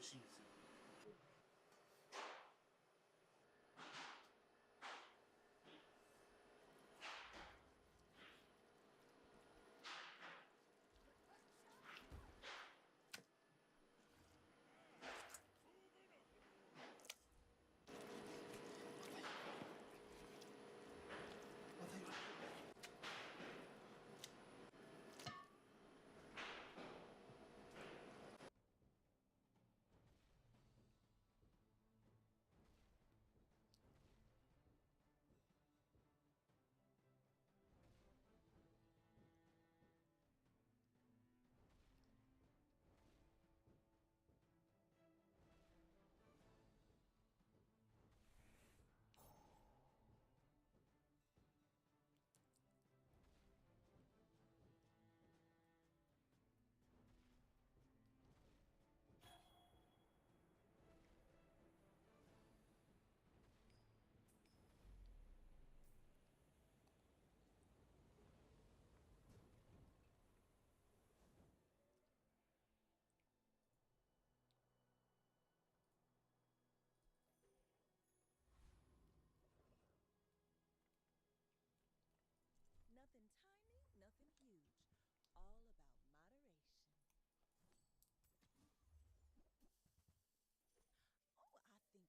machines. Nothing tiny, nothing huge. All about moderation.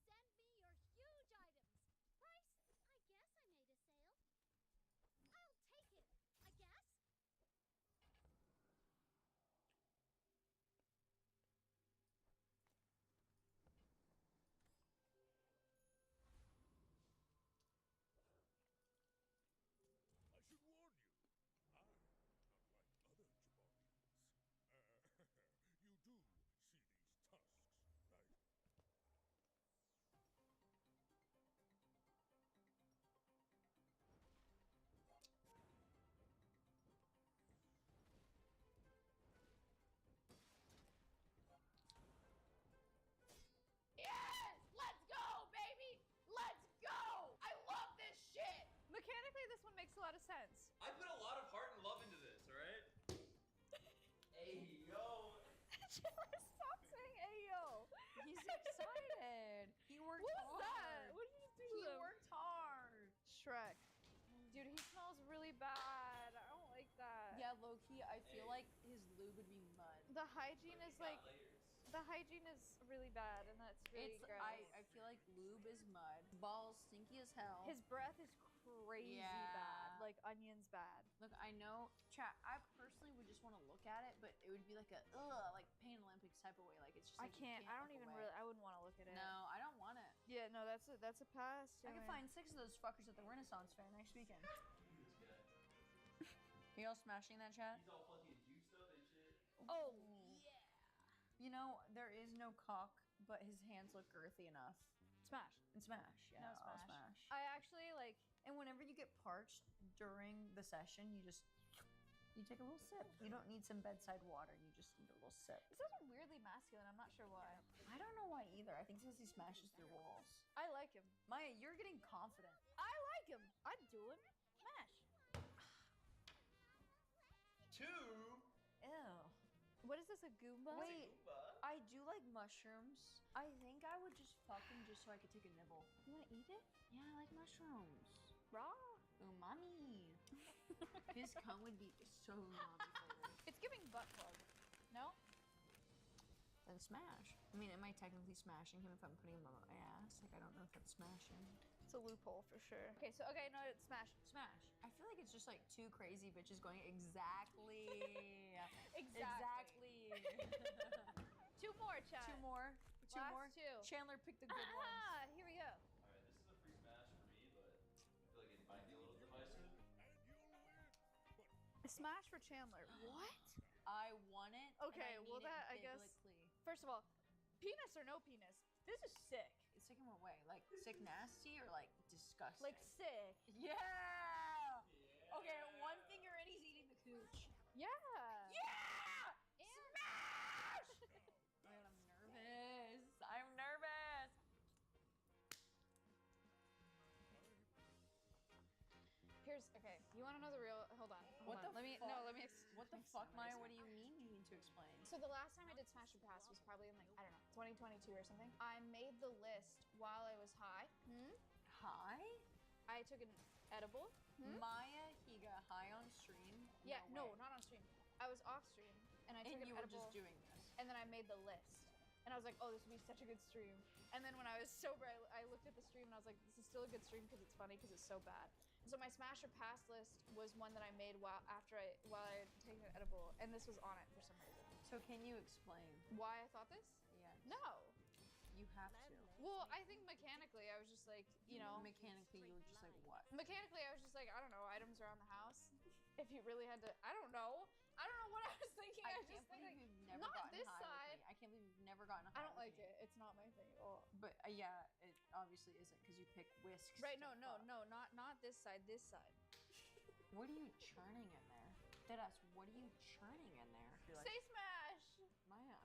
Oh, I think you're really gonna enjoy that. Send me your huge items. Price? I guess I made a sale. I'll take it, I guess. I should warn you, I'm not like other Jabarians. You do see these tusks, right? Yes! Let's go, baby! Let's go! I love this shit! Mechanically, this one makes a lot of sense. I put a lot of heart and love into this, alright? Hey, yo! Stop saying ayo. He's excited. He worked What hard. was that? What did you just do to He him? worked hard. Shrek. Dude, he smells really bad. I don't like that. Yeah, low-key, I feel like his lube would be mud. The hygiene is like, the hygiene is really bad, and that's really gross. I feel like lube is mud. Balls stinky as hell. His breath is crazy bad, like onions bad. Look, I know, chat, I personally would just want to look at it, but it would be like a, ugh, like Pain Olympics type of way. Like, it's just like, I don't even really, I wouldn't want to look at it. No, I don't want it. Yeah, no, that's a pass. I can find 6 of those fuckers at the Renaissance Fair next weekend. Are y'all smashing that, chat? He's all fucking juiced up and shit. Oh, yeah. You know, there is no cock, but his hands look girthy enough. Smash. And smash, yeah. No, I'll smash. smash. I actually like. And whenever you get parched during the session, you take a little sip. You don't need some bedside water, you just need a little sip. It sounds weirdly masculine, I'm not sure why. I don't know why either. I think it's because he smashes through walls. I like him. Maya, you're getting confident. I like him. I'd do him. Smash. 2? Ew. What is this, a Goomba? Wait, I do like mushrooms. I think I would just fuck him just so I could take a nibble. You wanna eat it? Yeah, I like mushrooms. Raw? Umami. His cum would be so umami flavored. It's giving butt plug. No? Then smash. I mean, am I technically smashing him if I'm putting him on my ass? Like, I don't know if that's smashing. It's a loophole for sure. Okay, no, it's smash. Smash. I feel like it's just like 2 crazy bitches going exactly. Exactly. 2 more, chat. 2 more. 2 Last more. 2. Chandler picked the good ones. Ah, here we go. Alright, this is a free smash for me, but I feel like it might be a little divisive. Smash for Chandler. What? I want it. Okay, and I well need that, it I guess. biblically. First of all, penis or no penis, this is sick. Sick in what way? Like sick nasty or like disgusting? Like sick. Yeah! Okay, 1 finger and he's eating the cooch. Yeah! Yeah! And Smash! Man, I'm nervous. I'm nervous. Okay, you want to know the real? Hold on. What the Let me. fuck? No, let me. What the fuck, Maya? What do you mean you need to explain? So the last time I did Smash or Pass was probably in like, I don't know, 2022 or something. I made the list while I was high. Hi? I took an edible. Maya, he got high on stream. Yeah, no, way. not on stream. I was off stream and I took And an you were edible. just doing this. And then I made the list. And I was like, oh, this would be such a good stream. And then when I was sober, I looked at the stream and I was like, this is still a good stream because it's funny because it's so bad. And so my Smash or Pass list was one that I made while I had taken an edible, and this was on it for some reason. So can you explain? Why I thought this? Yes. No. You have to. Well, I think mechanically I was just like, you know. Mechanically, you were just like, what? Mechanically, I was just like, I don't know, items around the house. If you really had to, I don't know. I don't know what I was thinking. I was can't just believe thinking, you've never not gotten this high side. with me. I can't believe you've never gotten high I don't with like me. it. It's not my thing at all. But yeah, it obviously isn't because you pick whisks. Right? to No, fuck. not this side. This side. What are you churning in there? Deadass, what are you churning in there? You're like, Say Smash. Maya,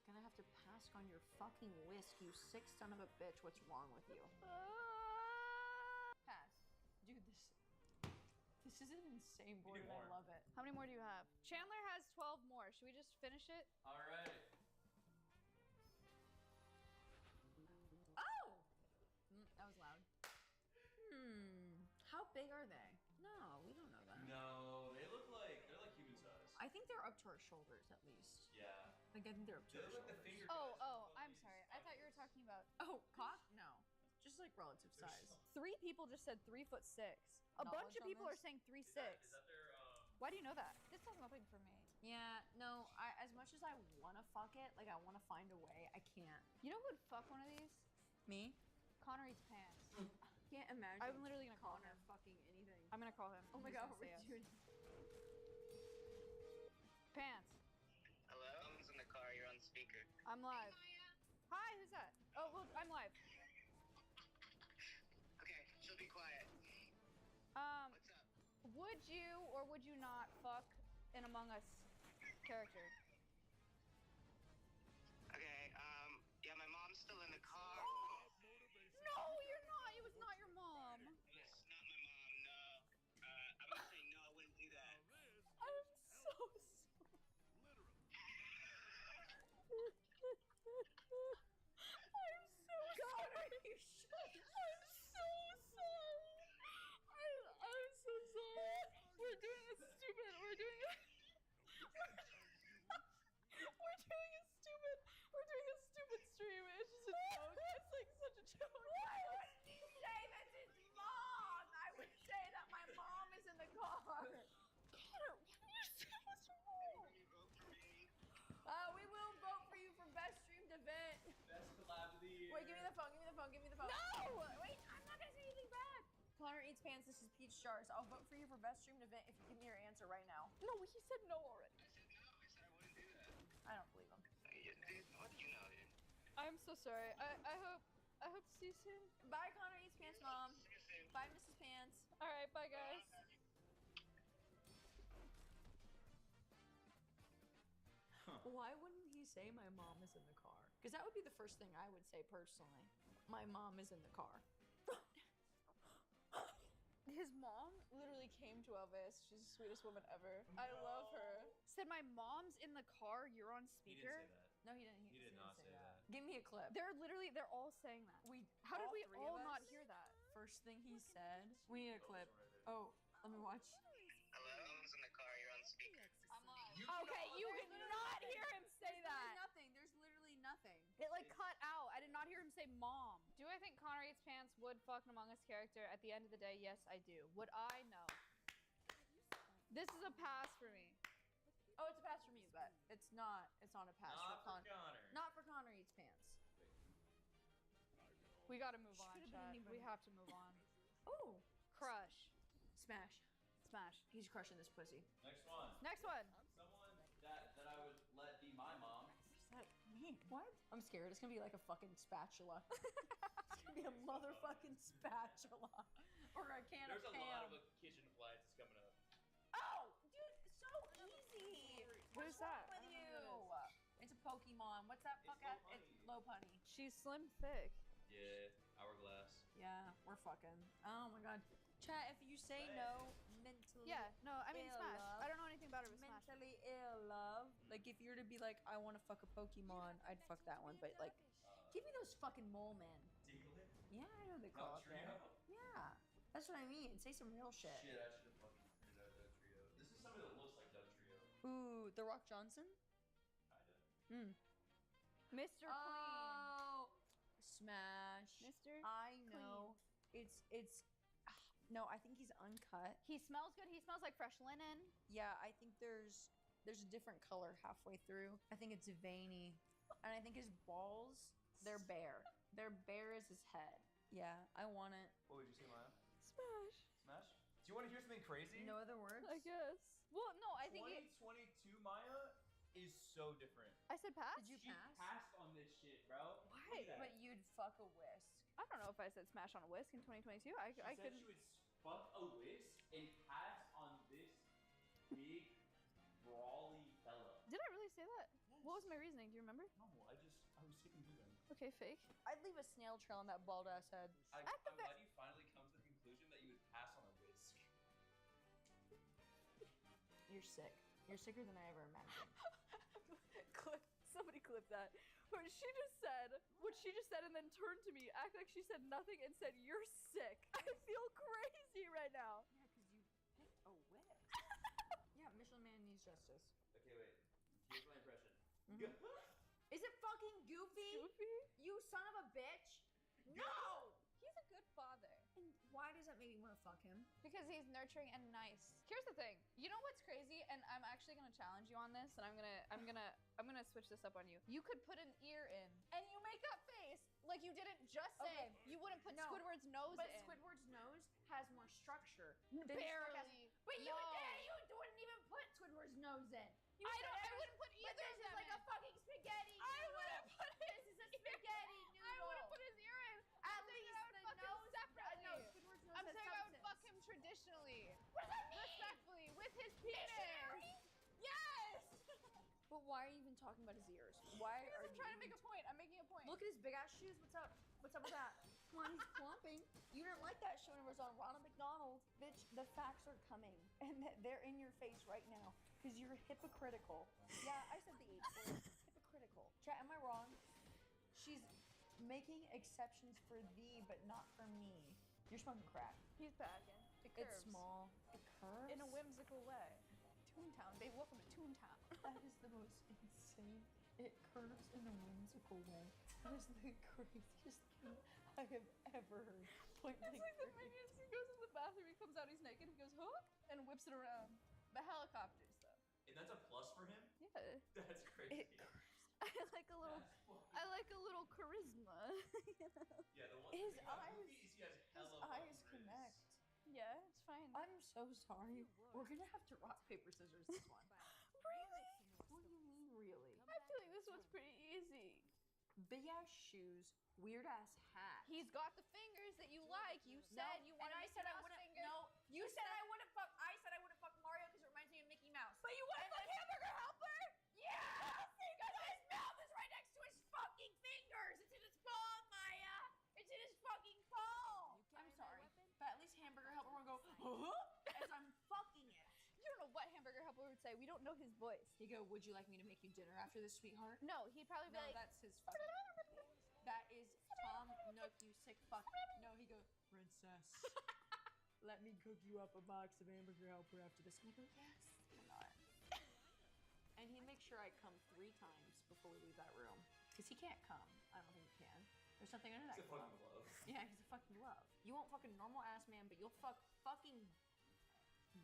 I'm gonna have to pass on your fucking whisk, you sick son of a bitch. What's wrong with you? Pass. Dude, this is an insane board and I love it. How many more do you have? Chandler has 12 more. Should we just finish it? All right. Oh! That was loud. How big are they? No, we don't know that. No, they're like human size. I think they're up to our shoulders at least. Yeah. Like I think they're up to They our look like the shoulders. finger. Oh, guys oh, from I'm these sorry. I thought you were podcasts. talking about. Oh, cock? No. Just like relative They're size. small. 3 people just said 3'6". A bunch Knowledge of on people are this? saying 3'6". Is that their Why do you know that? This does nothing for me. Yeah, no, as much as I want to fuck it, like I want to find a way, I can't. You know who would fuck one of these? Me? Connor eats pants. Can't imagine. I'm literally gonna call Connor him. fucking anything. I'm gonna call him. Oh my He's god, gonna what are say we yes. doing? Pants. Hello? Someone's in the car. You're on speaker. I'm live. Hi, who's that? Oh, well, I'm live. Okay, she'll be quiet. What's up? Would you or would you not fuck an Among Us character? Okay, yeah, my mom's still in the car. No, you're not. It was not your mom. It's not my mom, no. I'm gonna say no, I wouldn't do that. I'm so sorry. I'm so sorry. I'm so sorry. I'm so sorry. We're doing a stupid. We're doing a stupid stream. It's just a joke. It's like such a joke. Why would you say that's his mom? I would say that my mom is in the car. Connor, why do you say what's wrong? You vote for me. We will vote for you for best streamed event. Best collab of the year. Wait, give me the phone, give me the phone, give me the phone. No! Wait, I'm not gonna say anything bad. Connor eats pants, this is Peach Jars. I'll vote for you for best streamed event if you give me your answer right now. No, he said no already. I said no, I said I wouldn't do that. I don't believe him. Dude, what do you know, dude? I'm so sorry. I hope to see you soon. Bye, Connor eats pants, mom. See you soon. Bye, Mrs. Pants. All right, bye guys. Why wouldn't he say my mom is in the car? Because that would be the first thing I would say personally. My mom is in the car. His mom literally came to Elvis. She's the sweetest woman ever. I love her. Said my mom's in the car. You're on He speaker. didn't say that. No, he didn't. He did not say that. Give me a clip. They're all saying that. How did we three all of not us? hear that? First thing he said. We need a clip. Oh, let me watch. Hello? Someone's in the car. You're on speaker. I'm live. Okay, you cannot hear him say that. Nothing. There's literally nothing. It like cut out. I did not hear him say mom. Do I think Connor Eats Pants would fuck an Among Us character? At the end of the day, yes, I do. Would I? No. This is a pass for me. Oh, it's a pass for me, but it's not. It's not a pass Not for for Connor. Not for Connor eats pants. We gotta move on, Should've been chat. anybody. We have to move on. Oh, Crush. smash. Smash. He's crushing this pussy. Next one. Next one. Someone that I would let be my mom. What does that mean? What? I'm scared. It's gonna be like a fucking spatula. It's gonna be a motherfucking spatula or a can There's of a Pam. lot of kitchen appliances coming up. Oh, dude, so easy. Who's What's wrong that? with you? It's a Pokemon. What's that It's fuck Low at? Punny. It's low punny. She's slim thick. Yeah, hourglass. Yeah, we're fucking. Oh my god. Chat, if you say no, mentally Yeah, no, I mean ill, Smash. love. I don't know anything about it with Smash. mentally ill, love. Like, if you were to be like, I want to fuck a Pokemon, I'd fuck that one. But, like, give me those fucking mole men. Diglett? Yeah, I know they call it that. Dugtrio? Yeah, that's what I mean. Say some real shit. Shit, I should have fucking figured out Dugtrio. This is somebody that looks like Dugtrio. Ooh, The Rock Johnson? Kinda. Mr. Clean. Oh, Smash. Mr. I know. It's. No, I think he's uncut. He smells good. He smells like fresh linen. Yeah, I think there's a different color halfway through. I think it's veiny, and I think his balls, they're bare. They're bare as his head. Yeah, I want it. What would you say, Maya? Smash. Smash? Do you want to hear something crazy? No other words. I guess. Well, no, I think 2022 Maya is so different. I said pass. Did you She pass? passed on this shit, bro. Why? Look at that. But you'd fuck a whisk. I don't know if I said smash on a whisk in 2022. I She could. said she would fuck a whisk and pass on this big, brawly fella. Did I really say that? What was my reasoning? Do you remember? No, I was sticking to them. Okay, fake. I'd leave a snail trail on that bald ass head. I'm At the glad you finally come to the conclusion that you would pass on a whisk. You're sick. You're sicker than I ever imagined. Somebody clip that. What she just said, and then turned to me, act like she said nothing, and said, "You're sick." I feel crazy right now. Yeah, because you picked a whisk. Yeah, Michelin Man needs justice. Okay, wait. Here's my impression. Mhm. Is it fucking Goofy? Goofy? You son of a bitch! No! He's a good father. And why does that make me want to fuck him? Because he's nurturing and nice. Here's the thing. You know what's crazy? And I'm actually gonna challenge you on this, and I'm gonna switch this up on you. You could put an ear in, and you make that face like you didn't just say. Okay. You wouldn't put No. Squidward's nose But in. Squidward's nose has more structure. than Barely. But you, No. you wouldn't even put Squidward's nose in. You I said wouldn't put But either this of is them like in. a fucking spaghetti I noodle. wouldn't put This is a spaghetti noodle. I wouldn't put his ear in. At I'm saying least I would the fuck him nose. separately. No, Squidward's nose I'm has saying I would substance. fuck him traditionally. What does that mean? Respectfully, with his penis. Missionary? Yes. But why are you even talking about his ears? Why Because are I'm you trying to even make a point. I'm making a point. Look at his big ass shoes. What's up? What's up with that? Come on, he's clumping. You didn't like that show when it was on Ronald McDonald. Bitch, the facts are coming. And they're in your face right now. Because you're hypocritical. Yeah, I said the H word. Hypocritical. Chat, am I wrong? She's making exceptions for thee, but not for me. You're smoking crack. He's back. It curves. It's small. It curves? In a whimsical way. Toontown, babe. Welcome to Toontown. That is the most insane. It curves in a whimsical way. That is the craziest thing I have ever heard. Point It's blank like the period. Minions. He goes in the bathroom, he comes out, he's naked, he goes, huh? And whips it around. The helicopters, though. And that's a plus for him? Yeah. That's crazy. It curves. I like a little. That's fucking- I like a little charisma. Yeah, the one His thing about eyes- Goofy is he has His hella eyes fucking connect. Yeah, it's fine. I'm so sorry. We're gonna have to rock, paper, scissors this one. Really? What do you mean, really? I'm feeling this one's pretty easy. Big ass shoes, weird ass hat. He's got the fingers that you like. You said you wanted and I Mickey said I Mouse wouldn't. fingers. No, you said I wouldn't fuck. I said I wouldn't fuck Mario because it reminds me of Mickey Mouse. But you want to fuck Hamburger Helper? Yeah, because his mouth is right next to his fucking fingers. It's in his palm, Maya. It's in his fucking palm. I'm sorry, but at least Hamburger Helper won't go as I'm fucking it. You don't know what Hamburger Helper would say. We don't know his voice. He'd go, "Would you like me to make you dinner after this, sweetheart?" No, he'd probably be No, like, that's his fucking. That is Tom Nook, you sick fuck. No, he goes, "Princess, let me cook you up a box of Hamburger Helper after this." And I go, "Yes, why not?" And he makes sure I come 3 times before we leave that room. Because he can't come. I don't think he can. There's something under that It's a glove. fucking glove. Yeah, he's a fucking glove. You won't fuck a normal ass man, but you'll fuck fucking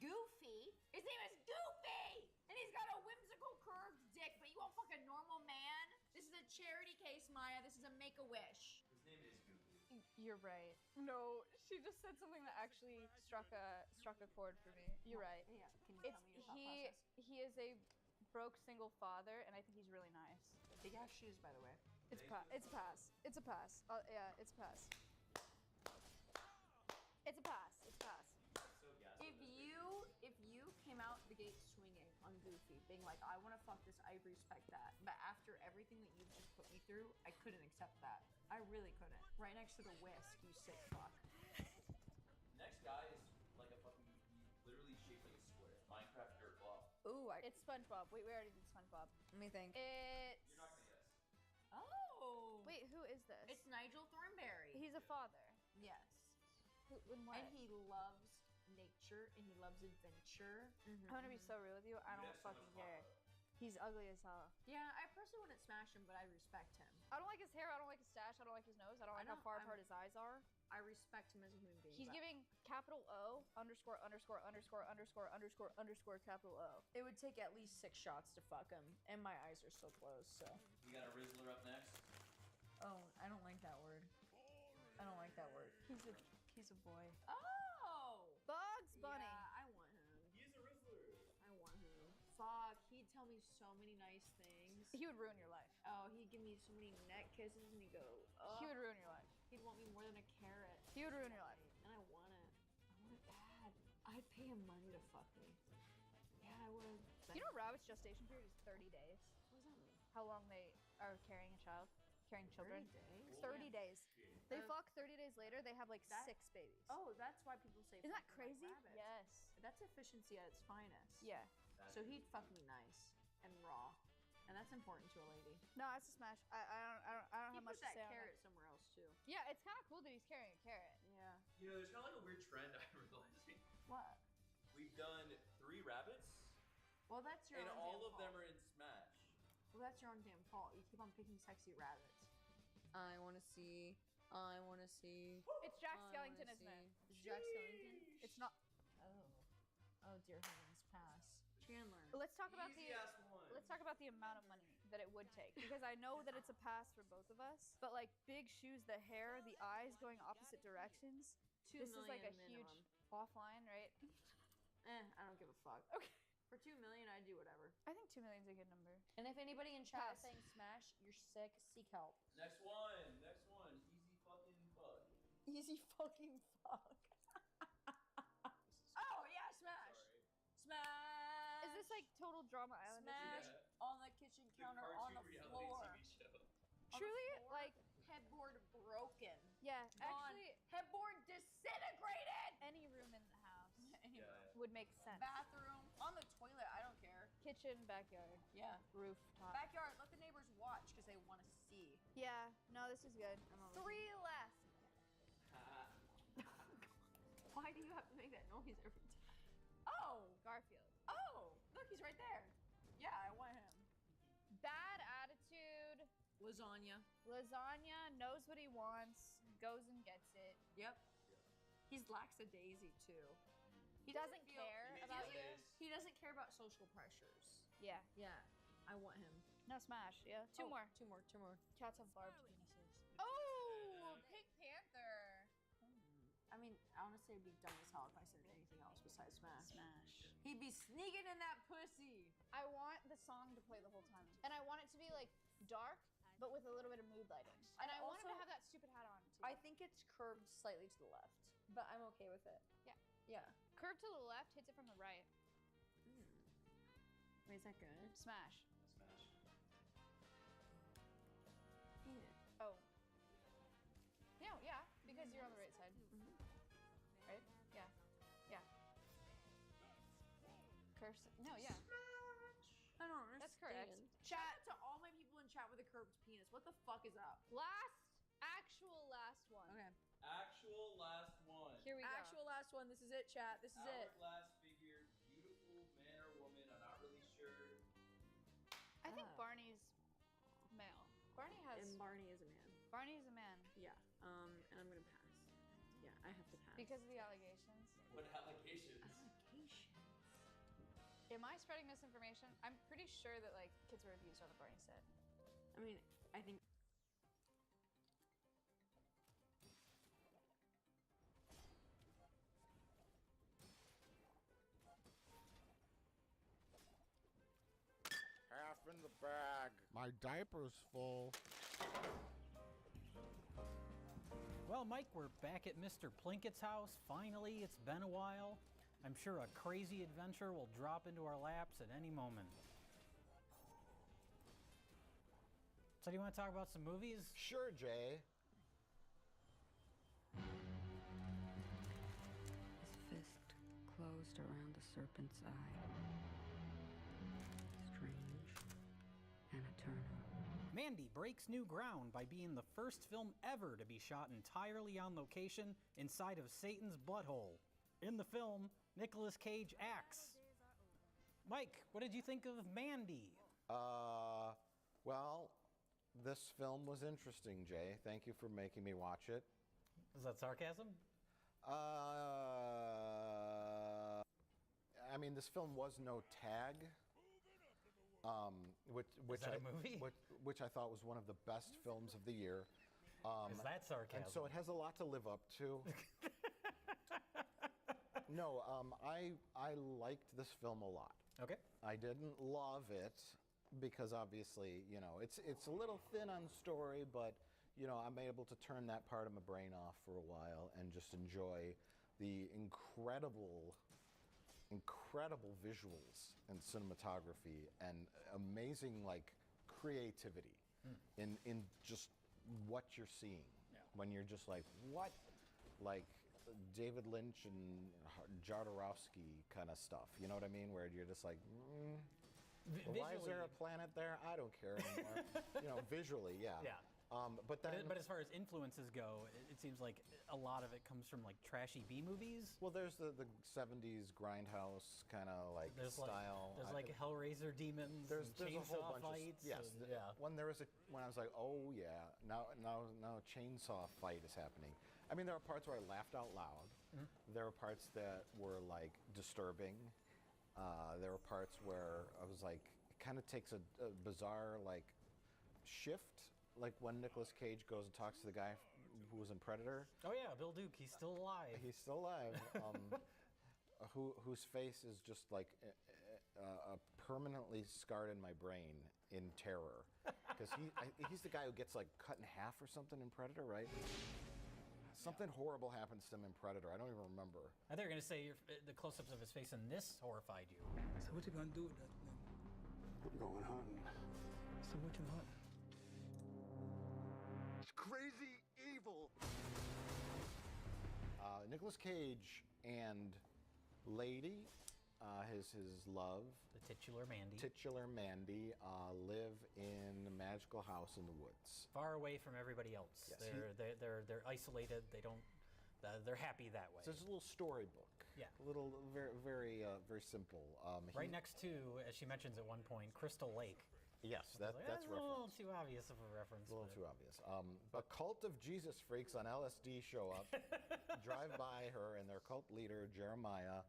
Goofy. His name is Goofy! And he's got a whimsical curved dick, but you won't fuck a normal man? This is a charity case, Maya. This is a make-a-wish. His name is Goofy. "You're right." No, she just said something that actually struck a chord for me. You're right. Yeah, can you It's tell me your thought process? he is a broke single father, and I think he's really nice. Big ass shoes, by the way. It's a pass. It's a pass. It's a pass. Yeah, it's a pass. It's a pass. It's a pass. So gaslit. If you came out the gate swinging on Goofy, being like, "I want to fuck this, I respect that," but after everything that you've just put me through, I couldn't accept that. I really couldn't. Right next to the whisk, you sick fuck. Next guy is shape like a square. Minecraft dirt block. Ooh, It's SpongeBob. Wait, we already did SpongeBob. let me think. It's. You're not gonna guess. Oh. Wait, who is this? It's Nigel Thornberry. He's a father. Yes. Who, in what? And he loves nature and he loves adventure. I'm gonna be so real with you. I You'd don't have so fucking much care. fun. He's ugly as hell. Yeah, I personally wouldn't smash him, but I respect him. I don't like his hair. I don't like his stash. I don't like his nose. I don't like how far apart his eyes are. I respect him as a human being. He's but giving capital O underscore underscore underscore underscore underscore underscore capital O. it would take at least 6 shots to fuck him, and my eyes are so closed. So. We got a Rizzler up next. Oh, I don't like that word. I don't like that word. He's a boy. Oh. Bugs Bunny. Yeah, I want him. He is a Rizzler. I want him. Fuck, he'd tell me so many nice things. He would ruin your life. Oh, he'd give me so many neck kisses and he'd go, oh. He would ruin your life. He'd want me more than a carrot. He would ruin your life. And I want it. I want it bad. I'd pay him money to fuck me. Yeah, I would. You know rabbits' gestation period is 30 days. What does that mean? How long they are carrying a child, carrying children. 30 days? 30 days. They Uh, fuck 30 days later. They have like that- 6 babies. Oh, that's why people say Isn't that fucking like crazy? rabbits. Yes. That's efficiency at its finest. Yeah. So he'd fuck me nice and raw. And that's important to a lady. No, it's a smash. I don't He have put much to that say on carrot it. somewhere else too. Yeah, it's kind of cool that he's carrying a carrot. Yeah. You know, there's kind of like a weird trend I'm realizing. What? We've done 3 rabbits, Well, that's your and own all damn of fault. them are in Smash. Well, that's your own damn fault. You keep on picking sexy rabbits. I want to see. I want to see. It's Jack Skellington, isn't it? Is Jack Skellington? It's not. Oh. Oh, dear heavens, pass. Chandler. Let's talk about Easy ass one. Let's talk about the amount of money that it would take, because I know that it's a pass for both of us. But like big shoes, the hair, the eyes going opposite directions. 2 This is like a million huge minimum. offline, right? I don't give a fuck. Okay. For 2 million, I'd do whatever. I think 2 million's a good number. And if anybody in chat is Pass. saying smash, you're sick, seek help. Next one. Next one. Easy fucking fuck. Easy fucking fuck. Oh, yeah, smash. Sorry. Smash. Is this like total drama island? Smash Yeah. on the kitchen The counter on cartoon the reality floor. TV show. On the Truly, floor, like, headboard broken. yeah, Gone. actually, Headboard disintegrated. any room in the house Anyway. Yeah. would make sense. Bathroom, on the toilet, I don't care. Kitchen, backyard, Yeah. rooftop. Backyard, let the neighbors watch because they want to see. Yeah, no, this is good. 3 left. Why do you have to make that noise every time? Oh! Garfield. Oh! Look, he's right there. Yeah, I want him. Bad attitude. Lasagna. Lasagna knows what he wants, goes and gets it. Yep. He's lackadaisy too. He doesn't feel- care He about doesn't- you. He doesn't care about social pressures. Yeah. Yeah, I want him. No smash. Yeah. Two Oh, more. Two more. Two more. Cats have barbed penises. Oh, Pink Panther. I mean, honestly, it'd be dumb as hell if I said anything else besides Smash. Smash. He'd be sneaking in that pussy. I want the song to play the whole time, and I want it to be like dark, but with a little bit of mood lighting. And I want him to also- have that stupid hat on too. I think it's curved slightly to the left, but I'm okay with it. Yeah. Yeah. Curve to the left, hits it from the right. Wait, is that good? Smash. Smash. Oh. No, yeah, because you're on the right side. Right? Yeah. Yeah. Curse. No, yeah. I don't understand. That's correct. Shout out to all my people in chat with a curved penis. What the fuck is up? Actual last one. Okay. Actual last one. Here we go. Actual last one. This is it, chat. This is it. Hourglass figure, beautiful man or woman. I'm not really sure. I think Ah. Barney's male. Barney has. And Barney is a man. Barney's a man Yeah. And I'm gonna pass. Yeah, I have to pass. because of the allegations. What allegations? Allegations. Am I spreading misinformation? I'm pretty sure that like kids were abused on the Barney set. I mean, I think. Half in the bag. My diaper's full. Well, Mike, we're back at Mr. Plinkett's house. Finally, it's been a while. I'm sure a crazy adventure will drop into our laps at any moment. So, do you want to talk about some movies? Sure, Jay. His fist closed around the serpent's eye. Strange and eternal. Mandy breaks new ground by being the first film ever to be shot entirely on location inside of Satan's butthole. In the film, Nicolas Cage acts. Mike, what did you think of Mandy? Well, this film was interesting, Jay. Thank you for making me watch it. Is that sarcasm? I mean, this film was no tag. Which Is that a movie? Which I thought was one of the best films of the year. Is that sarcasm? And so it has a lot to live up to. No, I liked this film a lot. Okay. I didn't love it because obviously, you know, it's a little thin on story, but you know, I'm able to turn that part of my brain off for a while and just enjoy the incredible visuals and cinematography and amazing like creativity in just what you're seeing. Yeah. When you're just like, what? Like David Lynch and Jodorowsky kind of stuff. You know what I mean? Where you're just like, why is there a planet there? I don't care anymore. You know, visually, yeah. Yeah. But as far as influences go, it seems like a lot of it comes from like trashy B movies. Well, there's the 70s grindhouse kind of like style. There's like Hellraiser demons. There's a whole chainsaw bunch fights. of yes. Yeah. When I was like, oh yeah, now a chainsaw fight is happening. I mean, there are parts where I laughed out loud. Mm-hmm. There were parts that were like disturbing. There were parts where I was like, it kind of takes a bizarre like shift. Like when Nicolas Cage goes and talks to the guy who was in Predator. Oh yeah, Bill Duke. He's still alive. He's still alive. Whose face is just like permanently scarred in my brain in terror, because he's the guy who gets like cut in half or something in Predator, right? Something horrible happens to him in Predator. I don't even remember. I thought you were gonna say the close-ups of his face in this horrified you. So what you gonna do with that thing? I'm going hunting. So what you hunting? Crazy evil. Nicolas Cage and Lady, his love, the titular Mandy, live in a magical house in the woods, far away from everybody else. Yes. They're isolated. They don't. They're happy that way. So it's a little storybook. Yeah. A little very simple. Right next to, as she mentions at one point, Crystal Lake. Yes, that's a reference. little too obvious of a reference. A little too obvious. A cult of Jesus freaks on LSD show up, drive by her, and their cult leader, Jeremiah,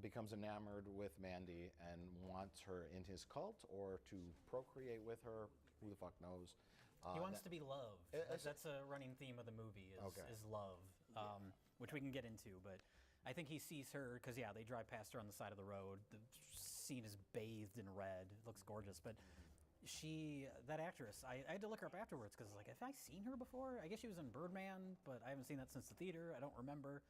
becomes enamored with Mandy and wants her in his cult or to procreate with her. Who the fuck knows? He wants to be loved. That's a running theme of the movie is love, which we can get into. But I think he sees her because, yeah, they drive past her on the side of the road. The scene is bathed in red. It looks gorgeous. But that actress, I had to look her up afterwards because like, have I seen her before? I guess she was in Birdman, but I haven't seen that since the theater. I don't remember.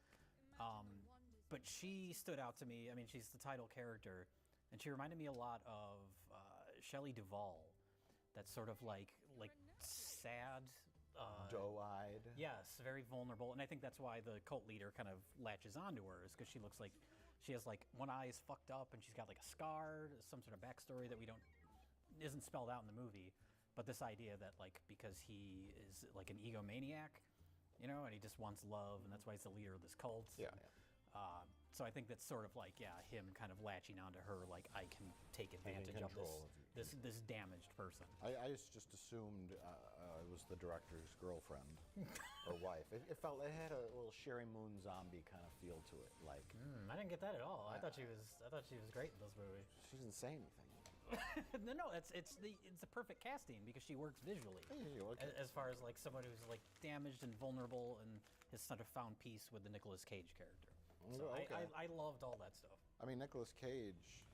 But she stood out to me. I mean, she's the title character, and she reminded me a lot of Shelley Duvall. That's sort of like sad, doe-eyed. Yes, very vulnerable, and I think that's why the cult leader kind of latches onto her, is because she looks like she has like one eye is fucked up, and she's got like a scar, some sort of backstory that isn't spelled out in the movie, but this idea that like because he is like an egomaniac, you know, and he just wants love, and that's why he's the leader of this cult. Yeah. So I think that's sort of like him kind of latching onto her, like I can take advantage of this damaged person. I just assumed it was the director's girlfriend or wife. It had a little Sherry Moon zombie kind of feel to it. Like I didn't get that at all. I thought she was great in this movie. She doesn't say anything. No, it's the perfect casting because she works visually. As far as like someone who's like damaged and vulnerable and has sort of found peace with the Nicolas Cage character. So okay. I loved all that stuff. I mean, Nicolas Cage.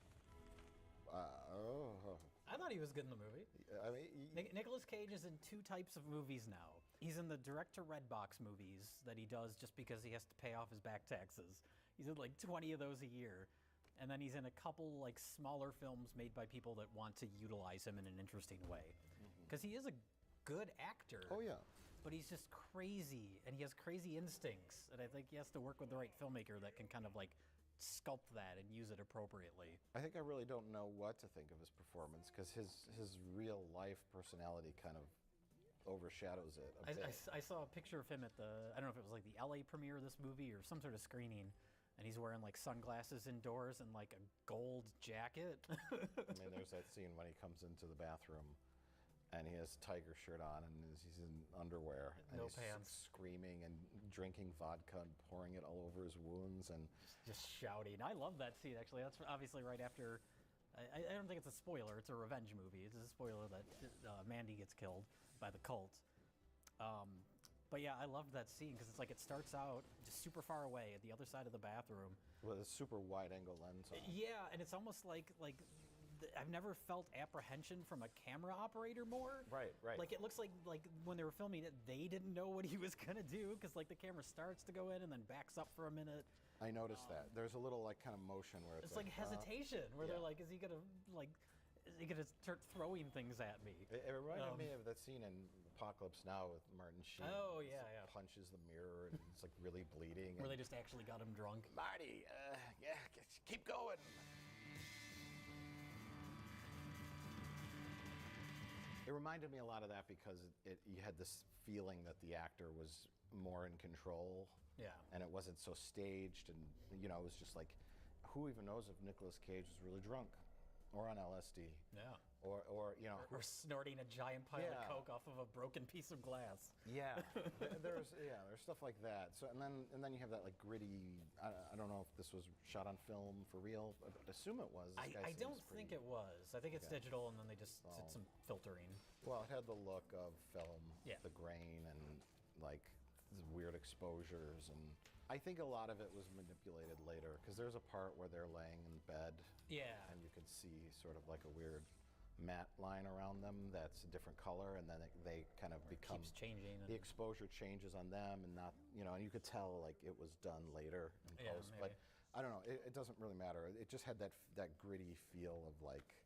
I thought he was good in the movie. I mean, Nicolas Cage is in 2 types of movies now. He's in the direct-to-Redbox movies that he does just because he has to pay off his back taxes. He's in like 20 of those a year. And then he's in a couple like smaller films made by people that want to utilize him in an interesting way. Because he is a good actor. Oh yeah. But he's just crazy, and he has crazy instincts. And I think he has to work with the right filmmaker that can kind of like sculpt that and use it appropriately. I think I really don't know what to think of his performance because his real life personality kind of overshadows it a bit. I saw a picture of him at I don't know if it was like the LA premiere of this movie or some sort of screening, and he's wearing like sunglasses indoors and like a gold jacket. I mean, there's that scene when he comes into the bathroom and he has a tiger shirt on and he's in underwear. And no he's pants. Screaming and drinking vodka and pouring it all over his wounds and just shouting. I love that scene, actually. That's obviously right after. I don't think it's a spoiler. It's a revenge movie. It's a spoiler that Mandy gets killed by the cult. But yeah, I loved that scene because it's like it starts out just super far away at the other side of the bathroom. With a super wide angle lens on. Yeah, and it's almost like I've never felt apprehension from a camera operator more. Right. Like it looks like when they were filming it, they didn't know what he was gonna do because like the camera starts to go in and then backs up for a minute. I noticed that. There's a little like kind of motion where it's like hesitation where they're like, is he gonna start throwing things at me? It reminded me of that scene in Apocalypse Now with Martin Sheen. Oh yeah. Punches the mirror and it's like really bleeding. Where they just actually got him drunk. Marty, keep going. It reminded me a lot of that because you had this feeling that the actor was more in control. Yeah. And it wasn't so staged, and it was just like, who even knows if Nicolas Cage was really drunk, or on LSD? Yeah. Or or snorting a giant pile of coke off of a broken piece of glass. Yeah. there's stuff like that. So and then you have that like gritty. I don't know if this was shot on film for real, but I assume it was. I don't think it was. I think it's digital, and then they just did some filtering. Well, it had the look of film, the grain, and like the weird exposures, and I think a lot of it was manipulated later because there's a part where they're laying in bed, and you can see sort of like a weird matte line around them that's a different color, and then they kind of become keeps changing. The exposure changes on them, and not and you could tell like it was done later in post, but I don't know. It doesn't really matter. It just had that gritty feel of like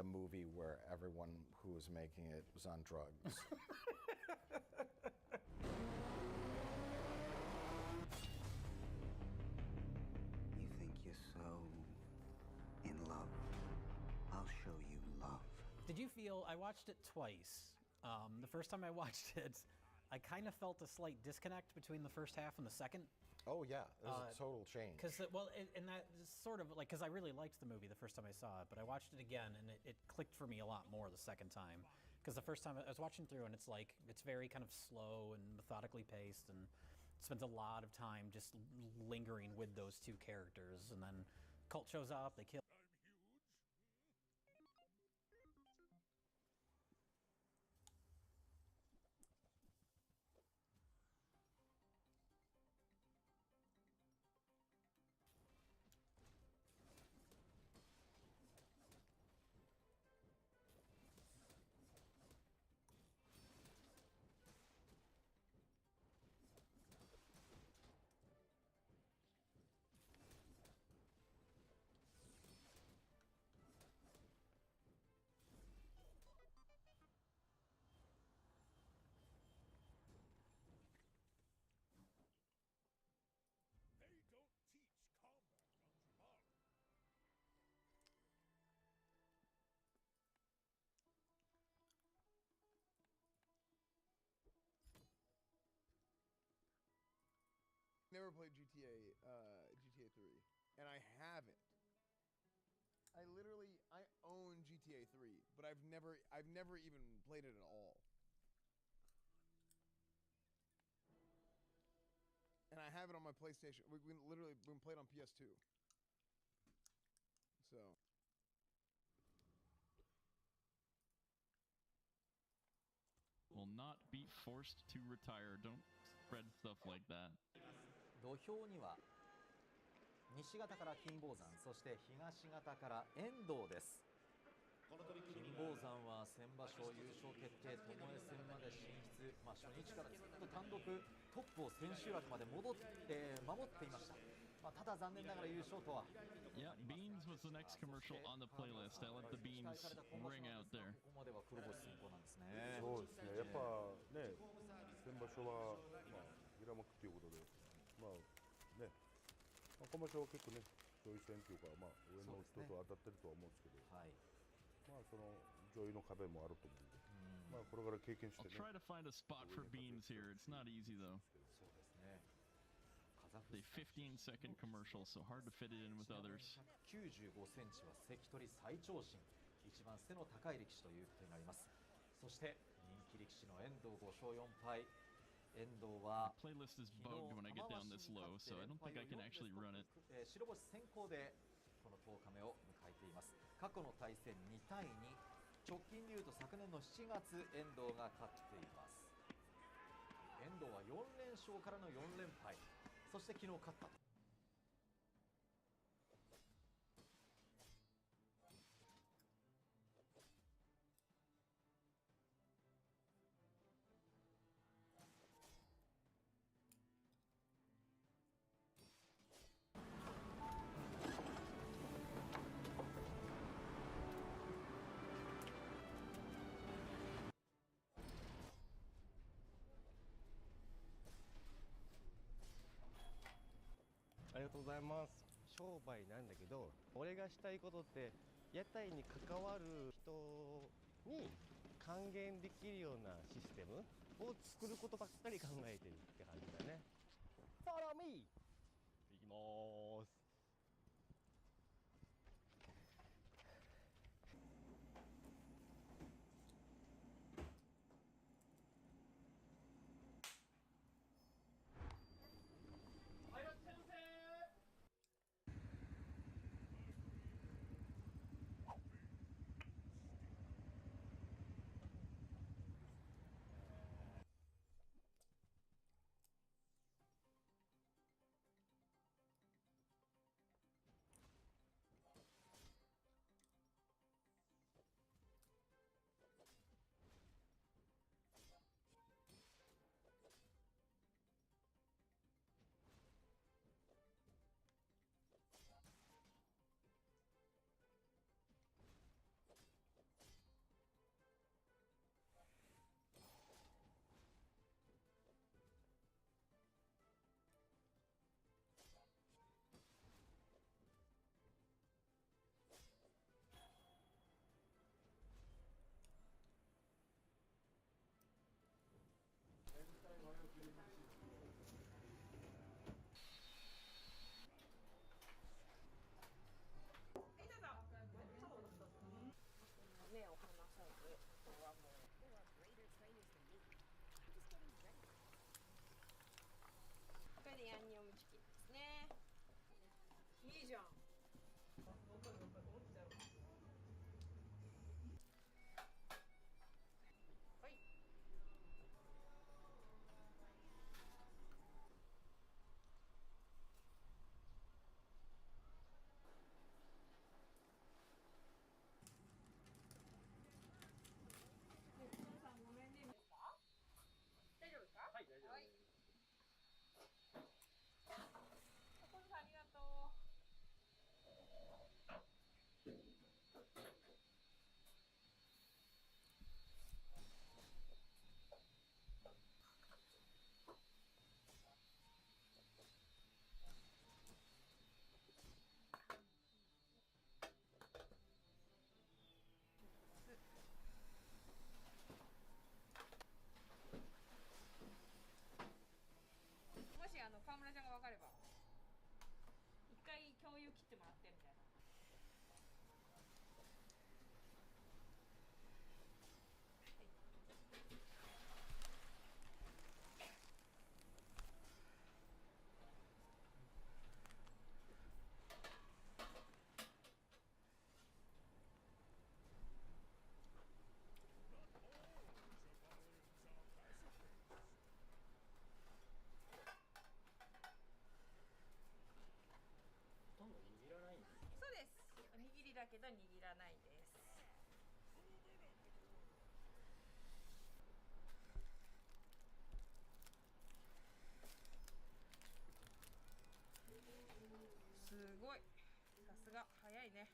a movie where everyone who was making it was on drugs. You think you're so in love? I'll show you love. Did you feel, I watched it twice. The first time I watched it, I kind of felt a slight disconnect between the first half and the second. Oh yeah, there's a total change. Because and that is sort of like, because I really liked the movie the first time I saw it, but I watched it again and it clicked for me a lot more the second time. Because the first time I was watching through and it's like, it's very kind of slow and methodically paced and spends a lot of time just lingering with those two characters. And then cult shows up, they kill. Never played GTA 3, and I haven't. I own GTA 3, but I've never even played it at all. And I have it on my PlayStation. We literally been played on PS2. So. Will not be forced to retire. Don't spread stuff like that. 土俵には西方から金峰山、そして東方から遠藤です。金峰山は先場所優勝決定巴戦まで進出、初日からずっと単独トップを千秋楽まで守っていました。ただ残念ながら優勝とは。Yeah, Beans was the next commercial on the playlist. I let the beans ring out there. ここまでは黒星先行なんですね。そうですね。やっぱね、先場所は平幕ということで。今場所は結構ね、上位戦というか、まあ、上の人と当たってるとは思うんですけど、はい、まあ、その上位の壁もあると思うんで、まあ、これから経験してね。I'll try to find a spot for beans here. It's not easy though. そうですね。 The 15-second commercial, so hard to fit it in with others. 95センチは関取最長身、一番背の高い力士ということになります。そして人気力士の遠藤5勝4敗。遠藤は The playlist is bugged when I get down this low, so I don't think I can actually run it. 白星先行でこの10日目を迎えています。過去の対戦2対2、直近でいうと昨年の7月遠藤が勝っています。遠藤は4連勝からの4連敗、そして昨日勝ったと。ありがとうございます。商売なんだけど、俺がしたいことって屋台に関わる人に還元できるようなシステムを作ることばっかり考えてるって感じだね。Follow me! 行きまーす。これでヤンニョムチキンですね。いいじゃん。はい。大丈夫ですか？はい、大丈夫です。お父さんありがとう。もし川村ちゃんが分かれば一回共有切ってもらってみたいな。そうです。握りだけど握らないです。すごい。さすが早いね。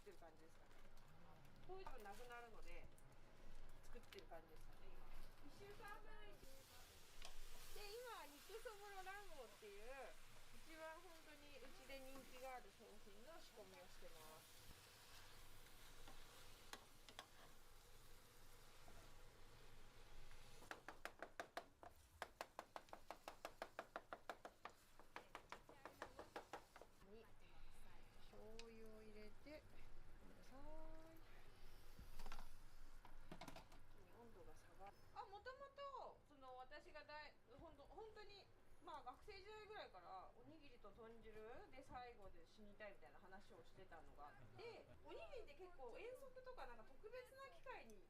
ってる感じですかね。こういうのなくなるので作ってる感じですかね今。1週間分で今肉そぼろ卵黄っていう一番本当にうちで人気がある商品の仕込みをしてます。醤油を入れてごめんなさい。温度が下がる。もともとその私が本当にまあ学生時代ぐらいからおにぎりと豚汁で最後で死にたいみたいな話をしてたのがあって、おにぎりって結構遠足とかなんか特別な機会に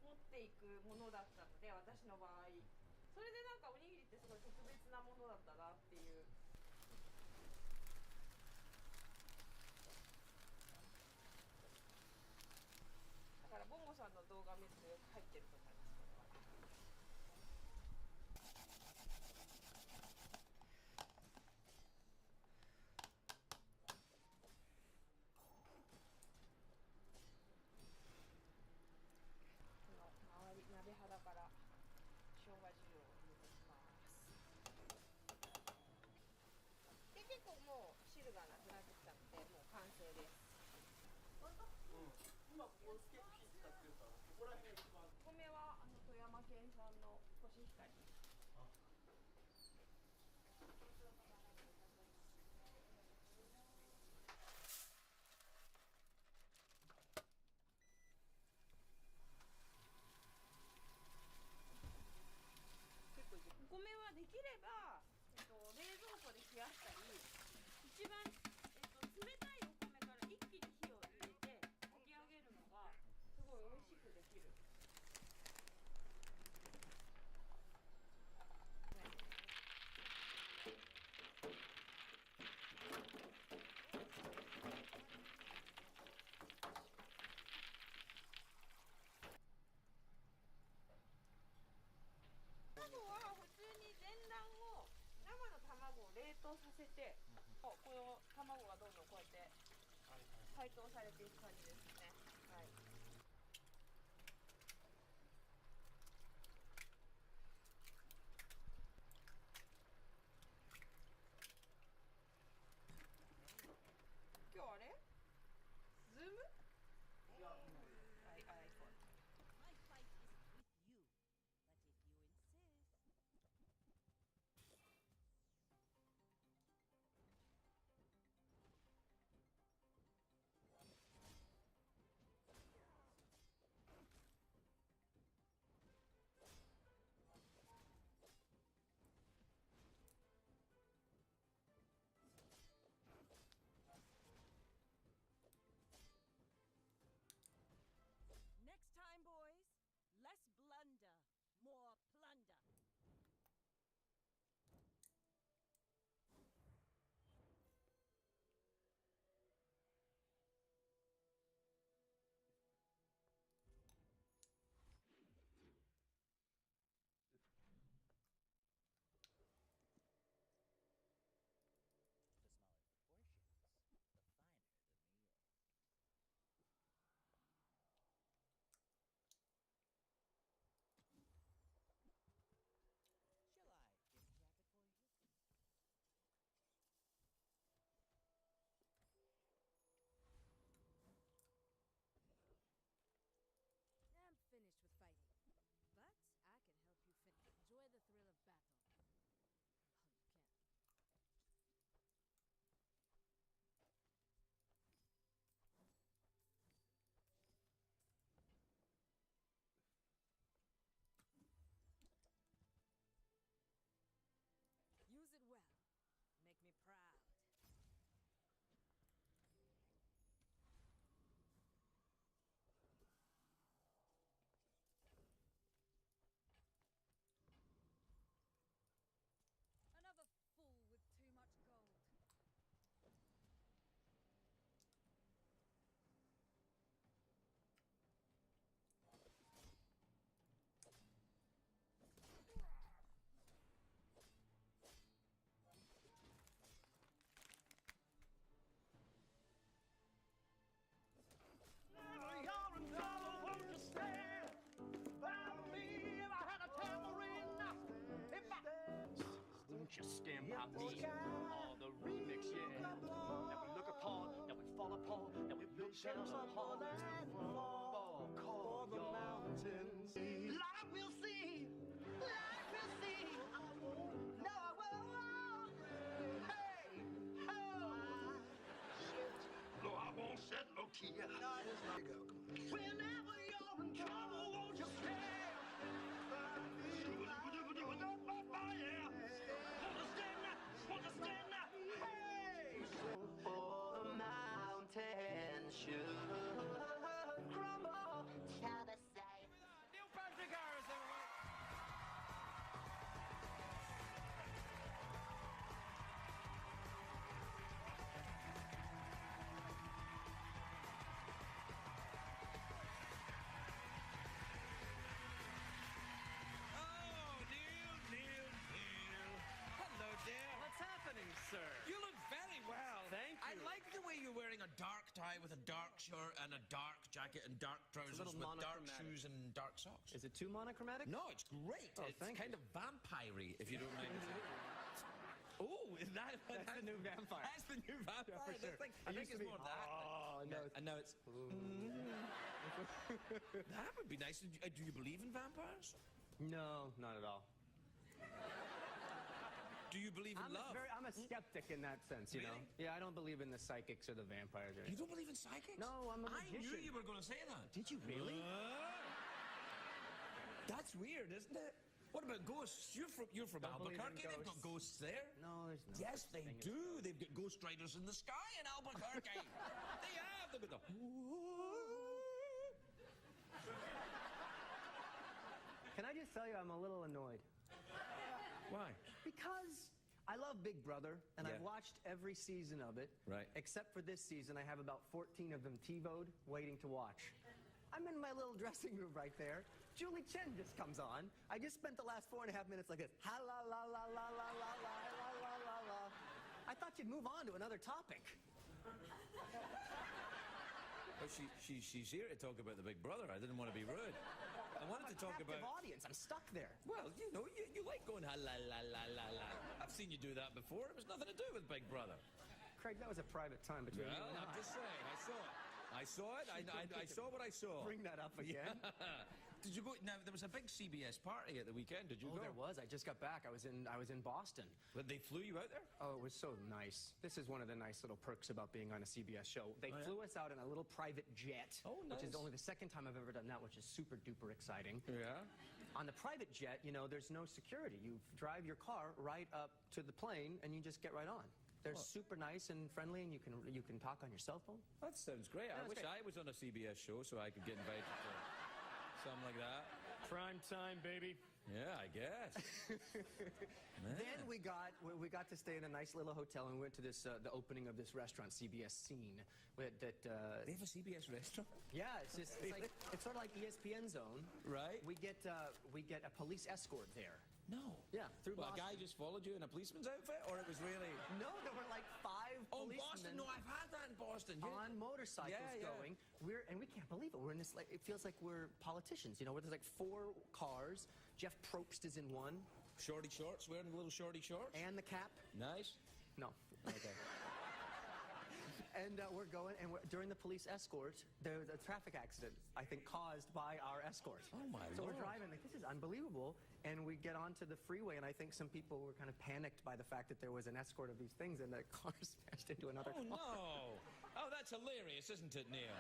持っていくものだったので、私の場合それでなんかおにぎりってすごい特別なものだったなっていう。だからボンゴさんの動画見るとよく入ってると思います。これはこの周り鍋肌から生姜汁を入れていきます。で結構もう汁がなくなってきたのでもう完成です。今ここスケッチ使ってるからここら辺一番。お米は富山県産のコシヒカリ。結構お米はできれば、冷蔵庫で冷やしたり、一番、冷たいお米から一気に火を入れて炊き上げるのがすごい美味しくできる。卵は普通に全卵を生の卵を冷凍させて、この卵がどんどんこうやって解凍されていく感じですね。はい。今日あれ？ズーム？iPhone。My fight isn't with you, but if you insist. こ just stand by me. Oh, the remix, yeah. That we look upon, that we fall upon, that we look down upon and fall. Call the mountains. Life will see. Life will see. No, I will. Hey, ho. No, I won't set no key. No, just let it go. Whenever you're in trouble, won't you stand by me? Hey! For the mountain should crumble to the side. Neil Patrick Harris, everyone. Oh, Neil. Hello, dear. What's happening, sir? You look very well. Thank you. I like the way you're wearing a dark tie with a dark shirt and a dark jacket and dark trousers little with dark monochromatic. shoes and dark socks. Is it too monochromatic? No, it's great. Oh, it's thank kind of vampire-y, if you don't mind me saying. Oh, is that That's the new vampire. That's the new vampire. Yeah, for sure. I think It used to it's be, more that. oh, no, And now it's. That would be nice. Do you believe in vampires? No, not at all. Do you believe in love? I'm a skeptic in that sense, you know? Yeah, I don't believe in the psychics or the vampires. Or You don't believe in psychics? No, I'm a I magician. knew you were going to say that. Did you really? That's weird, isn't it? What about ghosts? You're from Don't believe in Albuquerque. They've got ghosts there. No, there's no. Yes, such they thing as do. ghosts. They've got ghost riders in the sky in Albuquerque. They have. They've got the. Can I just tell you, I'm a little annoyed. Why? Because I love Big Brother, and Yeah. I've watched every season of it. Right. Except for this season, I have about 14 of them TiVo'd, waiting to watch. I'm in my little dressing room right there. Julie Chen just comes on. I just spent the last 4.5 minutes like this. Ha la la la la la la la la la la la. I thought you'd move on to another topic. Well, she's here to talk about the Big Brother. I didn't want to be rude. I wanted to talk about. Audience. I'm stuck there. Well, you know, you like going ha la la la la la. I've seen you do that before. It was nothing to do with Big Brother. Craig, that was a private time between you and I. I'm just saying. I saw it. I saw it. I saw what I saw. Bring that up again. Yeah. Did you go? Now there was a big CBS party at the weekend. Did you go? There was. I just got back. I was in Boston. But they flew you out there? Oh, it was so nice. This is one of the nice little perks about being on a CBS show. They flew us out in a little private jet. Oh, nice. Which is only the second time I've ever done that, which is super duper exciting. Yeah. On the private jet, you know, there's no security. You drive your car right up to the plane, and you just get right on. They're super nice and friendly, and you can talk on your cell phone. That sounds great. I wish I was on a CBS show so I could get invited to something like that. Prime time, baby. Yeah, I guess. Then we got to stay in a nice little hotel, and we went to this the opening of this restaurant, CBS Scene. They have a CBS restaurant. Yeah, it's sort of like ESPN Zone. Right. We get a police escort there. No. Yeah, through Well, a Boston. guy just followed you in a policeman's outfit, or it was really? No, there were like 5 Oh, policemen. Boston. No, I've had that in Boston. On motorcycles going. We can't believe it. We're in this like it feels like we're politicians, you know, where there's like 4 cars. Jeff Probst is in one. Shorty shorts, wearing little shorty shorts. And the cap. Nice. No. Okay. And we're going, and during the police escort, there was a traffic accident, I think, caused by our escort. Oh, my So Lord. we're driving, like, this is unbelievable. And we get onto the freeway, and I think some people were kind of panicked by the fact that there was an escort of these things, and the car smashed into another car. No. Oh, that's hilarious, isn't it, Neil?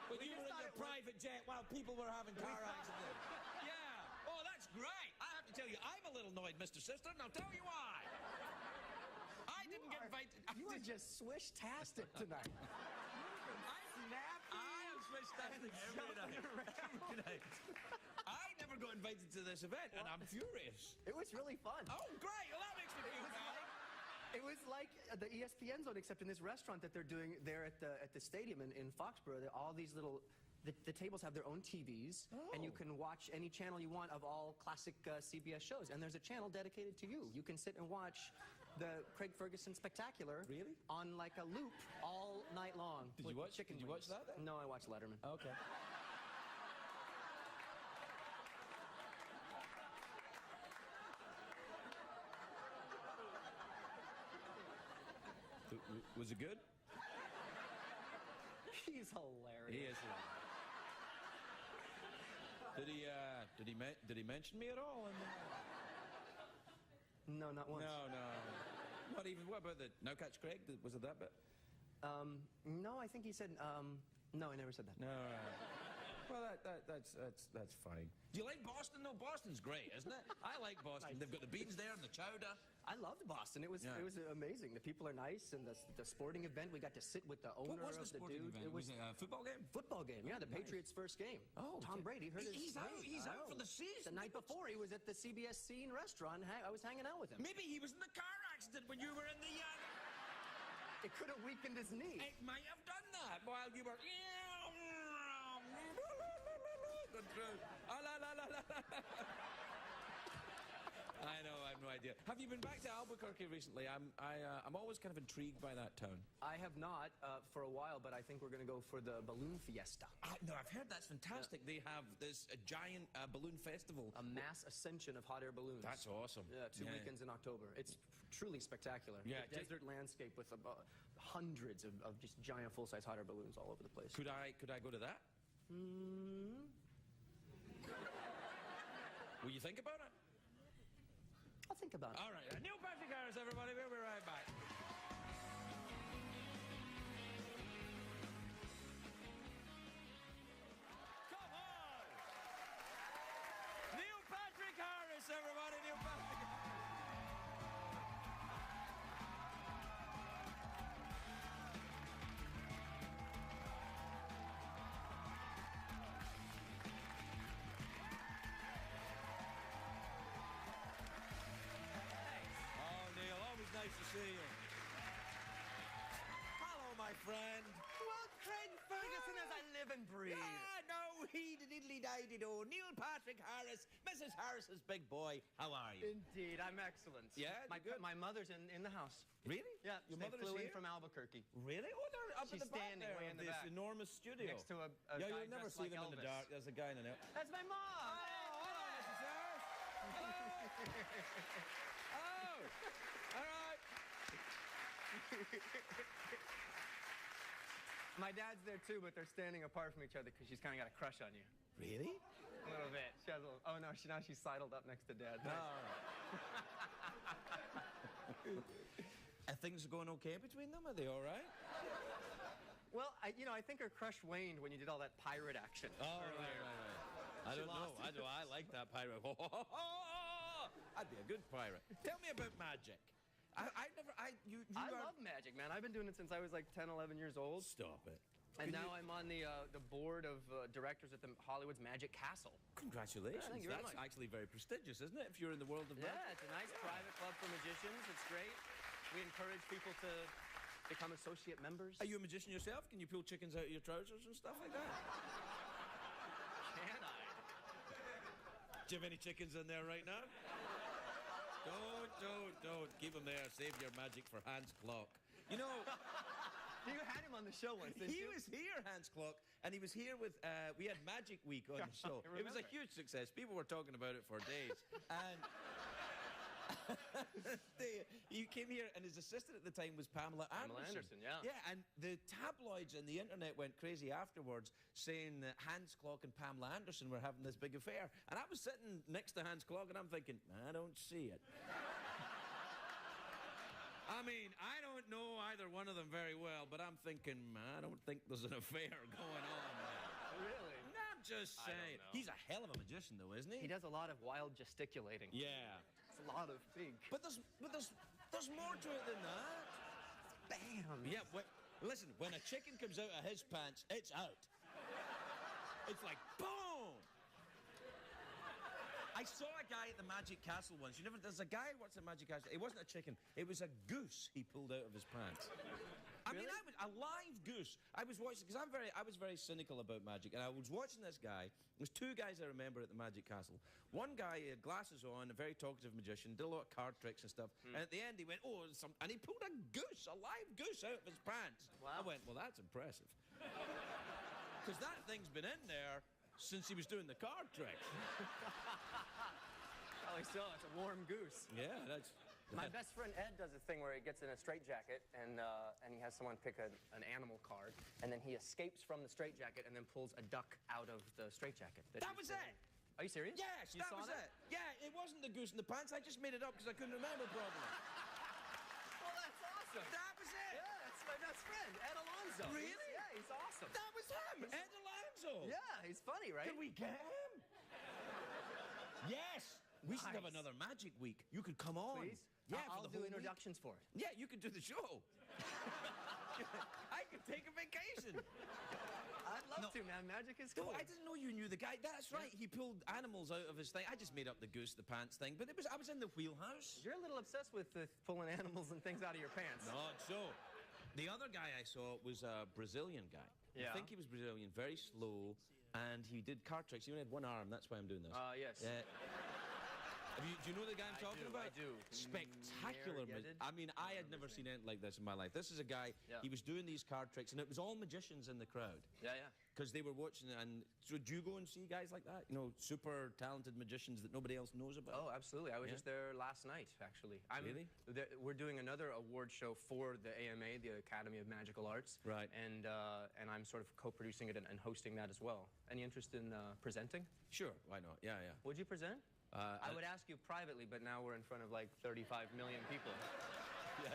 But you were in your private jet while people were having car accidents. Yeah. Oh, that's great. I have to tell you, I'm a little annoyed, Mr. Sister, and I'll tell you why. I didn't get invited. You are just swish-tastic tonight. I am swish-tastic every night. I never got invited to this event, and I'm furious. It was really fun. Oh, great. Well, that makes me feel better. It was like the ESPN Zone, except in this restaurant that they're doing there at the stadium in Foxborough. All these little, the tables have their own TVs, and you can watch any channel you want of all classic CBS shows. And there's a channel dedicated to you. You can sit and watch the Craig Ferguson Spectacular on like a loop all night long. Did you watch that then? No, I watched Letterman. Okay. Was it good? He's hilarious. He is hilarious. Did he mention me at all? No, not once. No. Not even. What about the Now Catch Craig? Was it that bit? No, I think he said. No, he never said that. No. Well, that's fine. Do you like Boston? No, Boston's great, isn't it? I like Boston. They've got the beans there and the chowder. I loved Boston. It was amazing. The people are nice, and the sporting event. We got to sit with the owner What was of the sporting dude. event? It was Was it a football game? Football game. Yeah, the Nice. Patriots' first game. Oh, Tom Brady. He's out for the season. The night before, he was at the CBS Scene restaurant. I was hanging out with him. Maybe he was in the car accident when you were in the. It could have weakened his knee. It might have done that while you were. Good through. I know, I have no idea. Have you been back to Albuquerque recently? I'm always kind of intrigued by that town. I have not for a while, but I think we're going to go for the balloon fiesta. No, I've heard that's fantastic. They have this giant balloon festival. A mass ascension of hot air balloons. That's awesome. Yeah, two weekends in October. It's truly spectacular. Yeah, a desert landscape with hundreds of just giant full-size hot air balloons all over the place. Could I go to that? Will you think about it? I'll think about it. All right. Neil Patrick Harris, everybody. We'll be right back. Come on! Neil Patrick Harris, everybody. Neil Patrick Harris. Nice to see you. Hello, my friend. Well, Craig Ferguson as I live and breathe. No, he diddly-diddly-do. Neil Patrick Harris, Mrs. Harris's big boy. How are you? Indeed, I'm excellent. Yeah, good. My mother's in the house. Really? Yeah, Your they mother flew is in here? from Albuquerque. Really? Oh, they're up She's at the back standing there way of in the this back. enormous studio. Next to a yeah, guy you'll never dressed see like them in the Elvis. dark. There's a guy in the net. That's my mom. Oh, hello, Mrs. Harris. Hello. All right. My dad's there too, but they're standing apart from each other because she's kind of got a crush on you. Really? A little bit. She has a little, oh no, now she's sidled up next to Dad. Are things going okay between them? Are they all right? Well, I think her crush waned when you did all that pirate action. Oh, right. I don't know. I like that pirate. I'd be a good pirate. Tell me about magic. I love magic, man. I've been doing it since I was like 10, 11 years old. Stop it. And now I'm on the board of directors at the Hollywood's Magic Castle. Congratulations. Thank you very That's much. actually very prestigious, isn't it, if you're in the world of magic? Yeah, it's a nice private club for magicians. It's great. We encourage people to become associate members. Are you a magician yourself? Can you pull chickens out of your trousers and stuff like that? Can I? Do you have any chickens in there right now? Don't. Keep them there. Save your magic for Hans Clock. You know... You had him on the show once, didn't he you? was here, Hans Clock, and he was here with, we had Magic Week on the show. It was a huge success. People were talking about it for days. And he came here, and his assistant at the time was Pamela Anderson. Yeah. Yeah, and the tabloids and the internet went crazy afterwards, saying that Hans Clock and Pamela Anderson were having this big affair. And I was sitting next to Hans Clock, and I'm thinking, I don't see it. I mean, I don't know either one of them very well, but I'm thinking, I don't think there's an affair going on there. Really? I'm just saying. He's a hell of a magician, though, isn't he? He does a lot of wild gesticulating. Yeah. It's a lot of big. But there's more to it than that. Bam. Yeah, listen, when a chicken comes out of his pants, it's out. It's like, boom! I saw a guy at the Magic Castle once. There's a guy who works at Magic Castle. It wasn't a chicken. It was a goose he pulled out of his pants. I mean, a live goose. I was watching, because I was very cynical about magic, and I was watching this guy. There's two guys I remember at the Magic Castle. One guy had glasses on, a very talkative magician, did a lot of card tricks and stuff. And at the end, he went, and he pulled a goose, a live goose out of his pants. Wow. I went, well, that's impressive. Because that thing's been in there since he was doing the card tricks. Probably so. It's a warm goose. Yeah, that's... My best friend Ed does a thing where he gets in a straitjacket and he has someone pick an animal card, and then he escapes from the straitjacket and then pulls a duck out of the straitjacket. That was it. Are you serious? Yes, You that saw was it. Yeah, it wasn't the goose in the pants. I just made it up because I couldn't remember properly. Well, that's awesome. That was it. Yeah, that's my best friend, Ed Alonso. Really? Yeah, he's awesome. That was him, Ed Alonso. Yeah, he's funny, right? Can we get him? Yes. We should have another magic week. You could come on. Please? Yeah, I'll for the do whole introductions for it. Yeah, you could do the show. I could take a vacation. I'd love to, man. Magic is cool. No, I didn't know you knew the guy. That's right. He pulled animals out of his thing. I just made up the goose, the pants thing, but I was in the wheelhouse. You're a little obsessed with pulling animals and things out of your pants. Not so. The other guy I saw was a Brazilian guy. Yeah. I think he was Brazilian, very slow, and he did card tricks. He only had one arm. That's why I'm doing this. Yes. Do you know the guy I'm talking about? I do. Spectacular. I mean, I had never seen anything like this in my life. This is a guy, Yeah. he was doing these card tricks, and it was all magicians in the crowd. Yeah, yeah. Because they were watching it, and so do you go and see guys like that? You know, super talented magicians that nobody else knows about? Oh, absolutely. I was Yeah. just there last night, actually. Really? We're doing another award show for the AMA, the Academy of Magical Arts. Right. And I'm sort of co-producing it and hosting that as well. Any interest in presenting? Sure, why not? Yeah, yeah. Would you present? I would ask you privately, but now we're in front of like 35 million people. Yeah.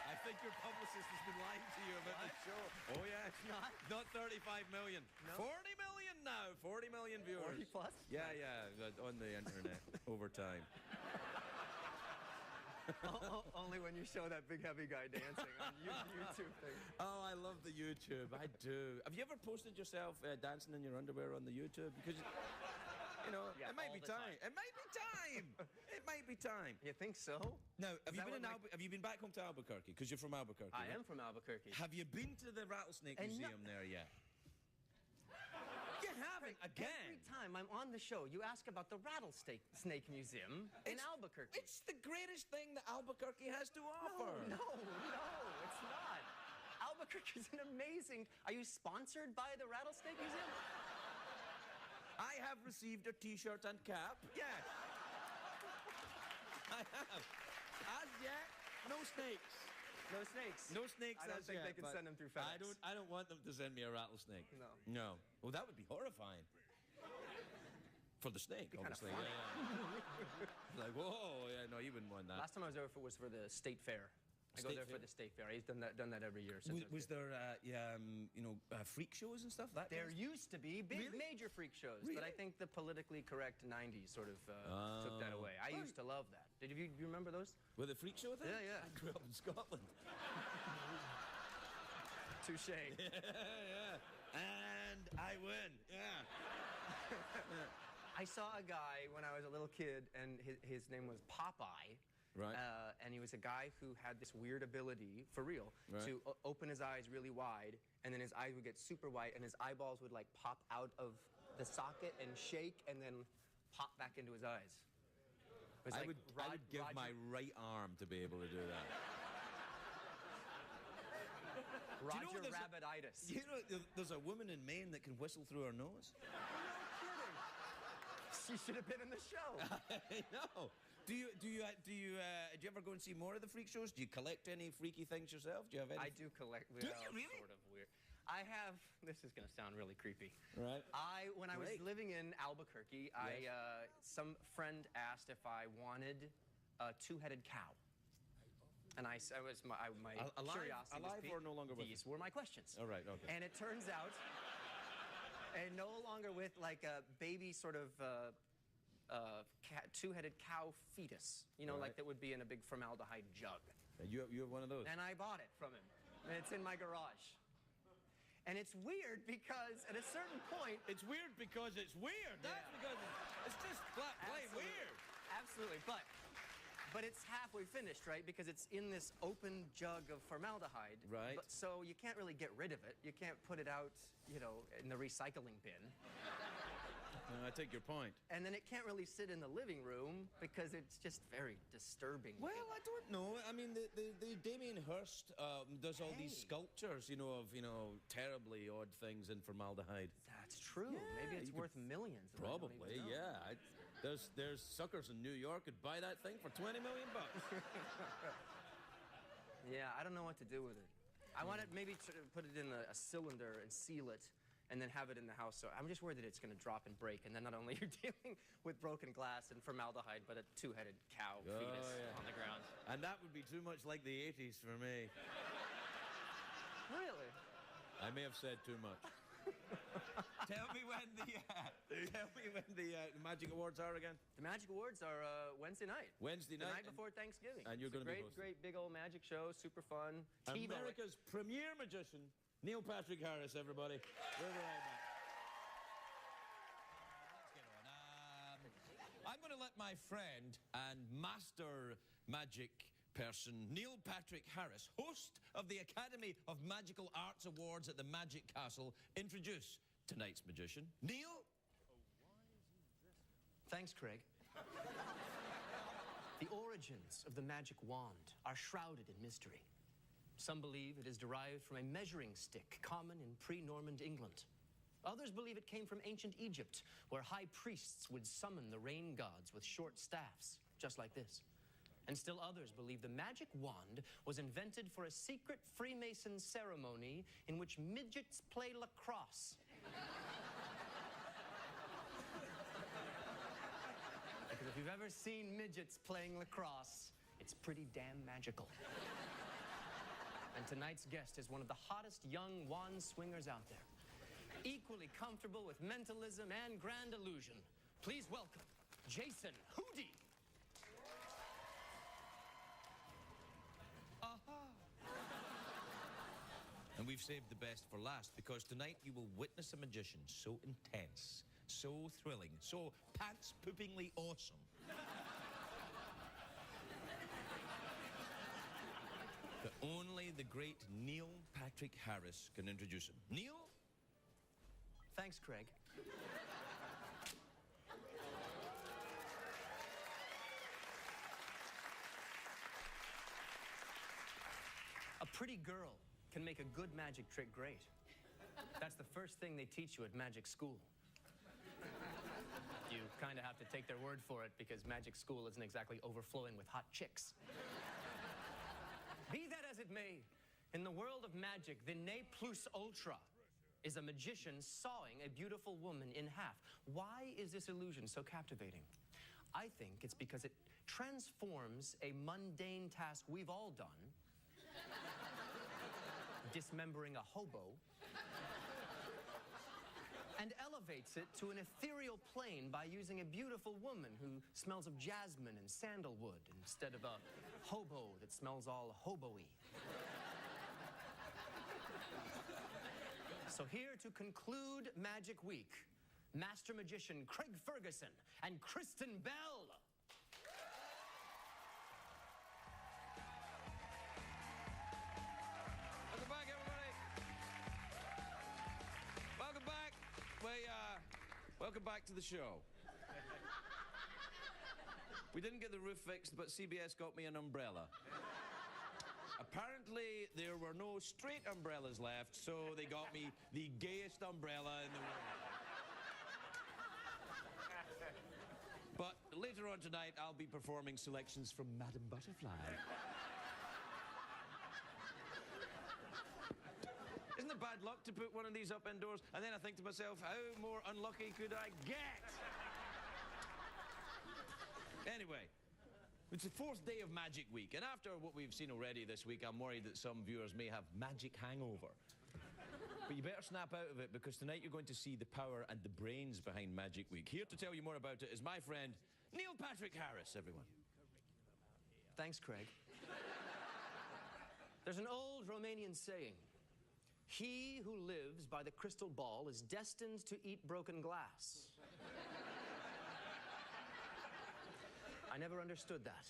I think your publicist has been lying to you about the show. Oh, yeah. It's not 35 million. No? 40 million now. 40 million viewers. 40 plus? Yeah, yeah. On the internet. Over time. Only when you show that big heavy guy dancing on YouTube thing. Oh, I love the YouTube. I do. Have you ever posted yourself dancing in your underwear on the YouTube? Because, you know, Yeah, it might all be the time. It might be time. It might be time. You think so? Now, have you that been what have you been back home to Albuquerque? Because you're from Albuquerque. I right? am from Albuquerque. Have you been to the Rattlesnake And Museum there yet? You haven't again. Every time I'm on the show, you ask about the Rattlesnake Museum in Albuquerque. It's the greatest thing that Albuquerque has to offer. No, it's not. Albuquerque is an amazing... Are you sponsored by the Rattlesnake Museum? I have received a T-shirt and cap. Yes. I have. As yet, no snakes. No snakes. No snakes. I don't as think yet, they can but send them through FedEx. I don't want them to send me a rattlesnake. No. No. Well, that would be horrifying. For the snake, Be kinda obviously. funny. Yeah. Like, whoa, yeah, no, you wouldn't want that. Last time I was over was for the state fair. I go State there for fair? the state fair. I've done that every year. Since I Was there, freak shows and stuff? There used to be big, Really? major freak shows, but I Really? think the politically correct 90s sort of took that Oh. away. I used to love that. Do you remember those? With the freak show thing? Yeah, yeah. I grew up in Scotland. Touche. Yeah. And I win. Yeah. I saw a guy when I was a little kid, and his name was Popeye. Right. And he was a guy who had this weird ability, for real, Right. to open his eyes really wide, and then his eyes would get super white, and his eyeballs would like pop out of the socket and shake, and then pop back into his eyes. It was I like would give Roger- my right arm to be able to do that. Roger Do you know there's Rabbititis. You know, there's a woman in Maine that can whistle through her nose. She should have been in the show. I know. Do you ever go and see more of the freak shows? Do you collect any freaky things yourself? Do you have any? I do collect. Do you well, really? Sort of weird. I have. This is going to sound really creepy. Right. When I was Great. living in Albuquerque, some friend asked if I wanted a two-headed cow, and my curiosity was alive piqued. or no longer with These were my questions. All right. Okay. And it turns out, and no longer with like a baby sort of. Two-headed cow fetus, like that would be in a big formaldehyde jug. You have one of those? And I bought it from him, and it's in my garage. And it's weird because at a certain point... It's weird because it's weird. That's because it's just flat plain weird. Absolutely, but it's halfway finished, right? Because it's in this open jug of formaldehyde. Right. So you can't really get rid of it. You can't put it out, in the recycling bin. I take your point. And then it can't really sit in the living room because it's just very disturbing. Well, I don't know. I mean, the Damien Hirst does all these sculptures, of terribly odd things in formaldehyde. That's true. Yeah, Maybe it's you worth millions. And I don't Probably, even know. yeah. There's suckers in New York who'd buy that thing for 20 million bucks. Yeah, I don't know what to do with it. I want to maybe put it in a cylinder and seal it, and then have it in the house. So I'm just worried that it's going to drop and break, and then not only you're dealing with broken glass and formaldehyde, but a two-headed cow fetus on the ground. And that would be too much like the 80s for me. Really? I may have said too much. Tell me when the Magic Awards are again. The Magic Awards are Wednesday night. Wednesday night. The night before Thanksgiving. And you're going to be hosting. Great big old magic show, super fun. America's premier magician, Neil Patrick Harris, everybody. We'll be right back. Let's get on. I'm going to let my friend and master magic person, Neil Patrick Harris, host of the Academy of Magical Arts Awards at the Magic Castle, introduce tonight's magician. Neil? Thanks, Craig. The origins of the magic wand are shrouded in mystery. Some believe it is derived from a measuring stick common in pre-Normand England. Others believe it came from ancient Egypt, where high priests would summon the rain gods with short staffs, just like this. And still others believe the magic wand was invented for a secret Freemason ceremony in which midgets play lacrosse. Because if you've ever seen midgets playing lacrosse, it's pretty damn magical. And tonight's guest is one of the hottest young wand swingers out there. Equally comfortable with mentalism and grand illusion. Please welcome Jason Hoody. And we've saved the best for last, because tonight you will witness a magician so intense, so thrilling, so pants-poopingly awesome. That only the great Neil Patrick Harris can introduce him. Neil? Thanks, Craig. A pretty girl can make a good magic trick great. That's the first thing they teach you at magic school. You kind of have to take their word for it, because magic school isn't exactly overflowing with hot chicks. Be that as it may, in the world of magic, the ne plus ultra is a magician sawing a beautiful woman in half. Why is this illusion so captivating? I think it's because it transforms a mundane task we've all done, dismembering a hobo, and elevates it to an ethereal plane by using a beautiful woman who smells of jasmine and sandalwood instead of a hobo that smells all hobo-y. So here to conclude Magic Week, Master Magician Craig Ferguson and Kristen Bell. Welcome back, everybody. Welcome back. Welcome back to the show. We didn't get the roof fixed, but CBS got me an umbrella. Apparently, there were no straight umbrellas left, so they got me the gayest umbrella in the world. But later on tonight, I'll be performing selections from Madame Butterfly. Isn't it bad luck to put one of these up indoors? And then I think to myself, how more unlucky could I get? Anyway, it's the 4th day of Magic Week, and after what we've seen already this week, I'm worried that some viewers may have magic hangover. But you better snap out of it, because tonight you're going to see the power and the brains behind Magic Week. Here to tell you more about it is my friend, Neil Patrick Harris, everyone. Thanks, Craig. There's an old Romanian saying, "He who lives by the crystal ball is destined to eat broken glass." I never understood that.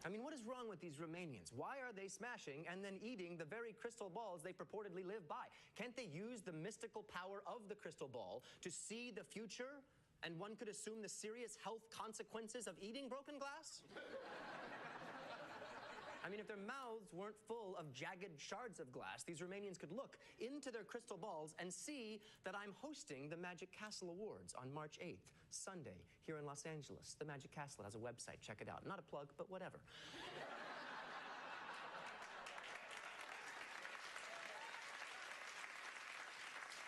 I mean, what is wrong with these Romanians? Why are they smashing and then eating the very crystal balls they purportedly live by? Can't they use the mystical power of the crystal ball to see the future? And one could assume the serious health consequences of eating broken glass? I mean, if their mouths weren't full of jagged shards of glass, these Romanians could look into their crystal balls and see that I'm hosting the Magic Castle Awards on March 8th, Sunday, here in Los Angeles. The Magic Castle has a website. Check it out. Not a plug, but whatever.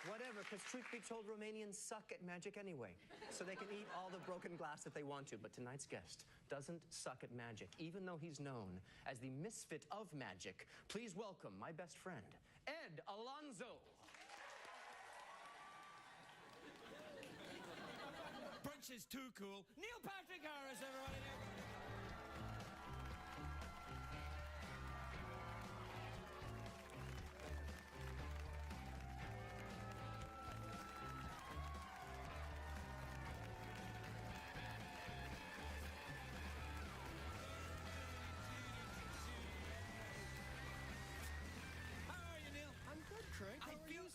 Whatever, because truth be told, Romanians suck at magic anyway. So they can eat all the broken glass that they want to. But tonight's guest doesn't suck at magic, even though he's known as the misfit of magic. Please welcome my best friend, Ed Alonzo. Brunch is too cool. Neil Patrick Harris, everybody.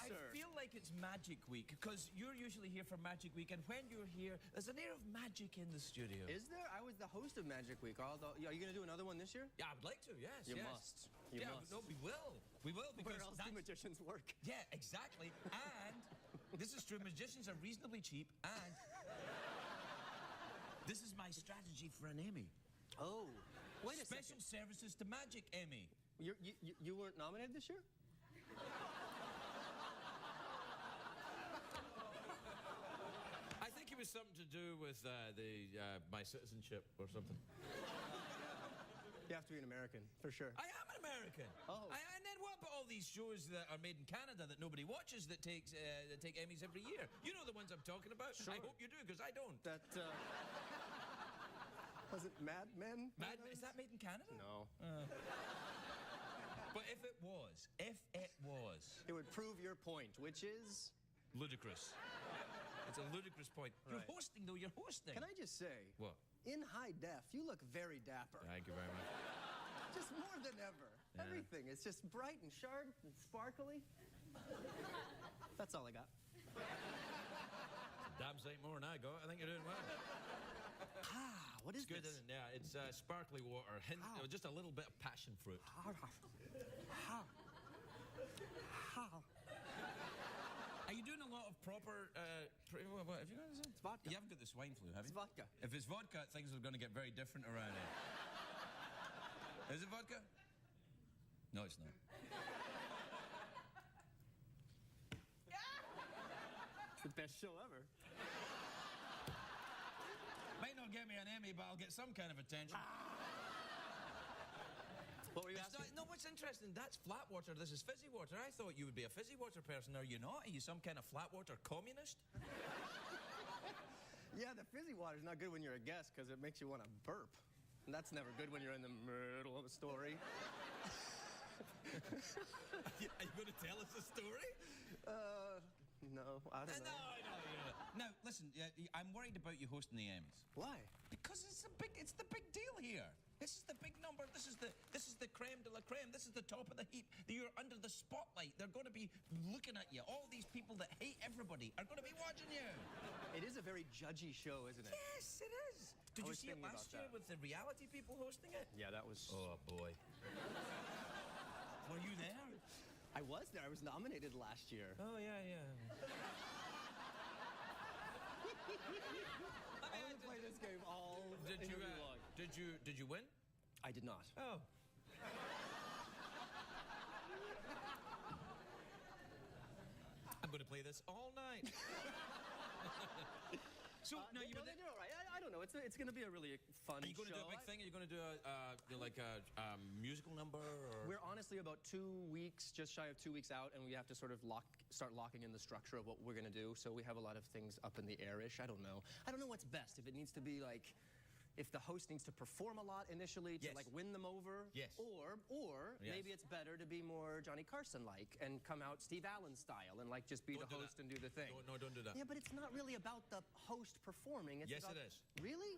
I feel like it's Magic Week, because you're usually here for Magic Week, and when you're here, there's an air of magic in the studio. Is there? I was the host of Magic Week. Are you going to do another one this year? Yeah, I would like to, yes. You yes. must. You must. No, we will. We will, because where else do magicians work? Yeah, exactly. And this is true, magicians are reasonably cheap, and this is my strategy for an Emmy. Oh, wait a Special services to Magic Emmy. You weren't nominated this year? I think it was something to do with my citizenship or something. You have to be an American, for sure. I am an American. Oh. And then what about all these shows that are made in Canada that nobody watches that take Emmys every year? You know the ones I'm talking about? Sure. I hope you do, because I don't. That, was it Mad Men? Is that made in Canada? No. But if it was, it would prove your point, which is? Ludicrous. It's a ludicrous point. You're Right. hosting, though. You're hosting. Can I just say? What? In high def, you look very dapper. Thank you very much. Just more than ever. Yeah. Everything. It's just bright and sharp and sparkly. That's all I got. Damn sight more than I got. I think you're doing well. What is It's good, this? isn't it? Yeah, it's sparkly water. Just a little bit of passion fruit. Are you doing a lot of proper... what have you got? It's vodka. You haven't got the swine flu, have you? It's vodka. If it's vodka, things are going to get very different around here. Is it vodka? No, it's not. It's the best show ever. Might not get me an Emmy, but I'll get some kind of attention. What were you asking? No, what's interesting, that's flat water, this is fizzy water. I thought you would be a fizzy water person. Are you not? Are you some kind of flat water communist? Yeah, the fizzy water's not good when you're a guest because it makes you want to burp. And that's never good when you're in the middle of a story. Are you going to tell us a story? No, I don't know. No. Now, listen, I'm worried about you hosting the Emmys. Why? Because it's the big deal here. This is the big number. This is the creme de la creme. This is the top of the heap. You're under the spotlight. They're going to be looking at you. All these people that hate everybody are going to be watching you. It is a very judgy show, isn't it? Yes, it is. Did you see it last year with the reality people hosting it? Yeah, that was... Oh, boy. Were you there? I was there. I was nominated last year. Oh, yeah. I want to play this game all interview long. Did you win? I did not. Oh. I'm going to play this all night. So, no, you were there. All right. I don't know. It's going to be a really fun show. Are you going to do a big thing? Are you going to do a musical number? Or? We're honestly about 2 weeks, just shy of 2 weeks out, and we have to sort of start locking in the structure of what we're going to do. So we have a lot of things up in the air-ish. I don't know. I don't know what's best. If it needs to be like... If the host needs to perform a lot initially to like win them over, or maybe it's better to be more Johnny Carson-like and come out Steve Allen style and like just be the host and do the thing. No, don't do that. Yeah, but it's not really about the host performing. It's yes, about... it is. Really?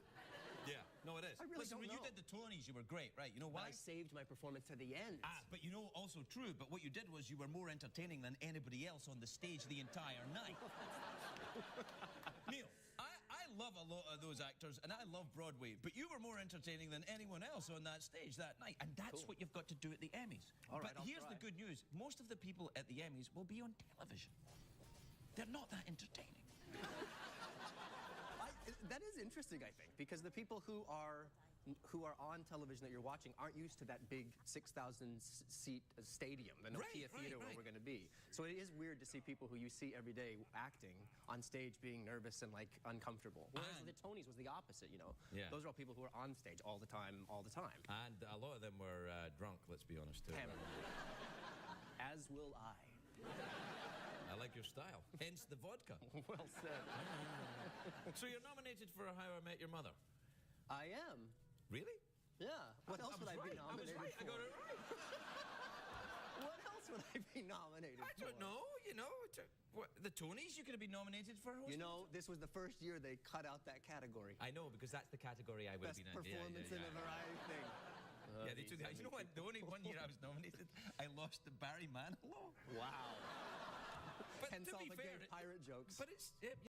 Yeah, no, it is. I really Listen, don't when know. you did the Tonys, you were great, right? You know why? But I saved my performance to the end. But you know, also true, but what you did was you were more entertaining than anybody else on the stage the entire night. Neil, I love a lot of those actors, and I love Broadway, but you were more entertaining than anyone else on that stage that night, and that's what you've got to do at the Emmys. All right, but here's the good news. Most of the people at the Emmys will be on television. They're not that entertaining. That is interesting, I think, because the people who are on television that you're watching aren't used to that big 6,000-seat stadium, the Nokia Theater where we're going to be. So it is weird to see people who you see every day acting on stage being nervous and like uncomfortable. Whereas the Tonys was the opposite, you know. Yeah. Those are all people who are on stage all the time. And a lot of them were drunk, let's be honest, too. As will I. I like your style. Hence the vodka. Well said. So you're nominated for How I Met Your Mother. I am. Really? Yeah. What else would I be nominated I was right. for? I got it right. What else would I be nominated for? I don't know. You know, the Tonys, you could have been nominated for. You know, this was the first year they cut out that category. I know, because that's the category I would have Best been in. performance in a variety thing. Yeah, they took that. You know what? The only one year I was nominated, I lost to Barry Manilow. Wow. But Hence to all be the fair, gay pirate jokes. But it's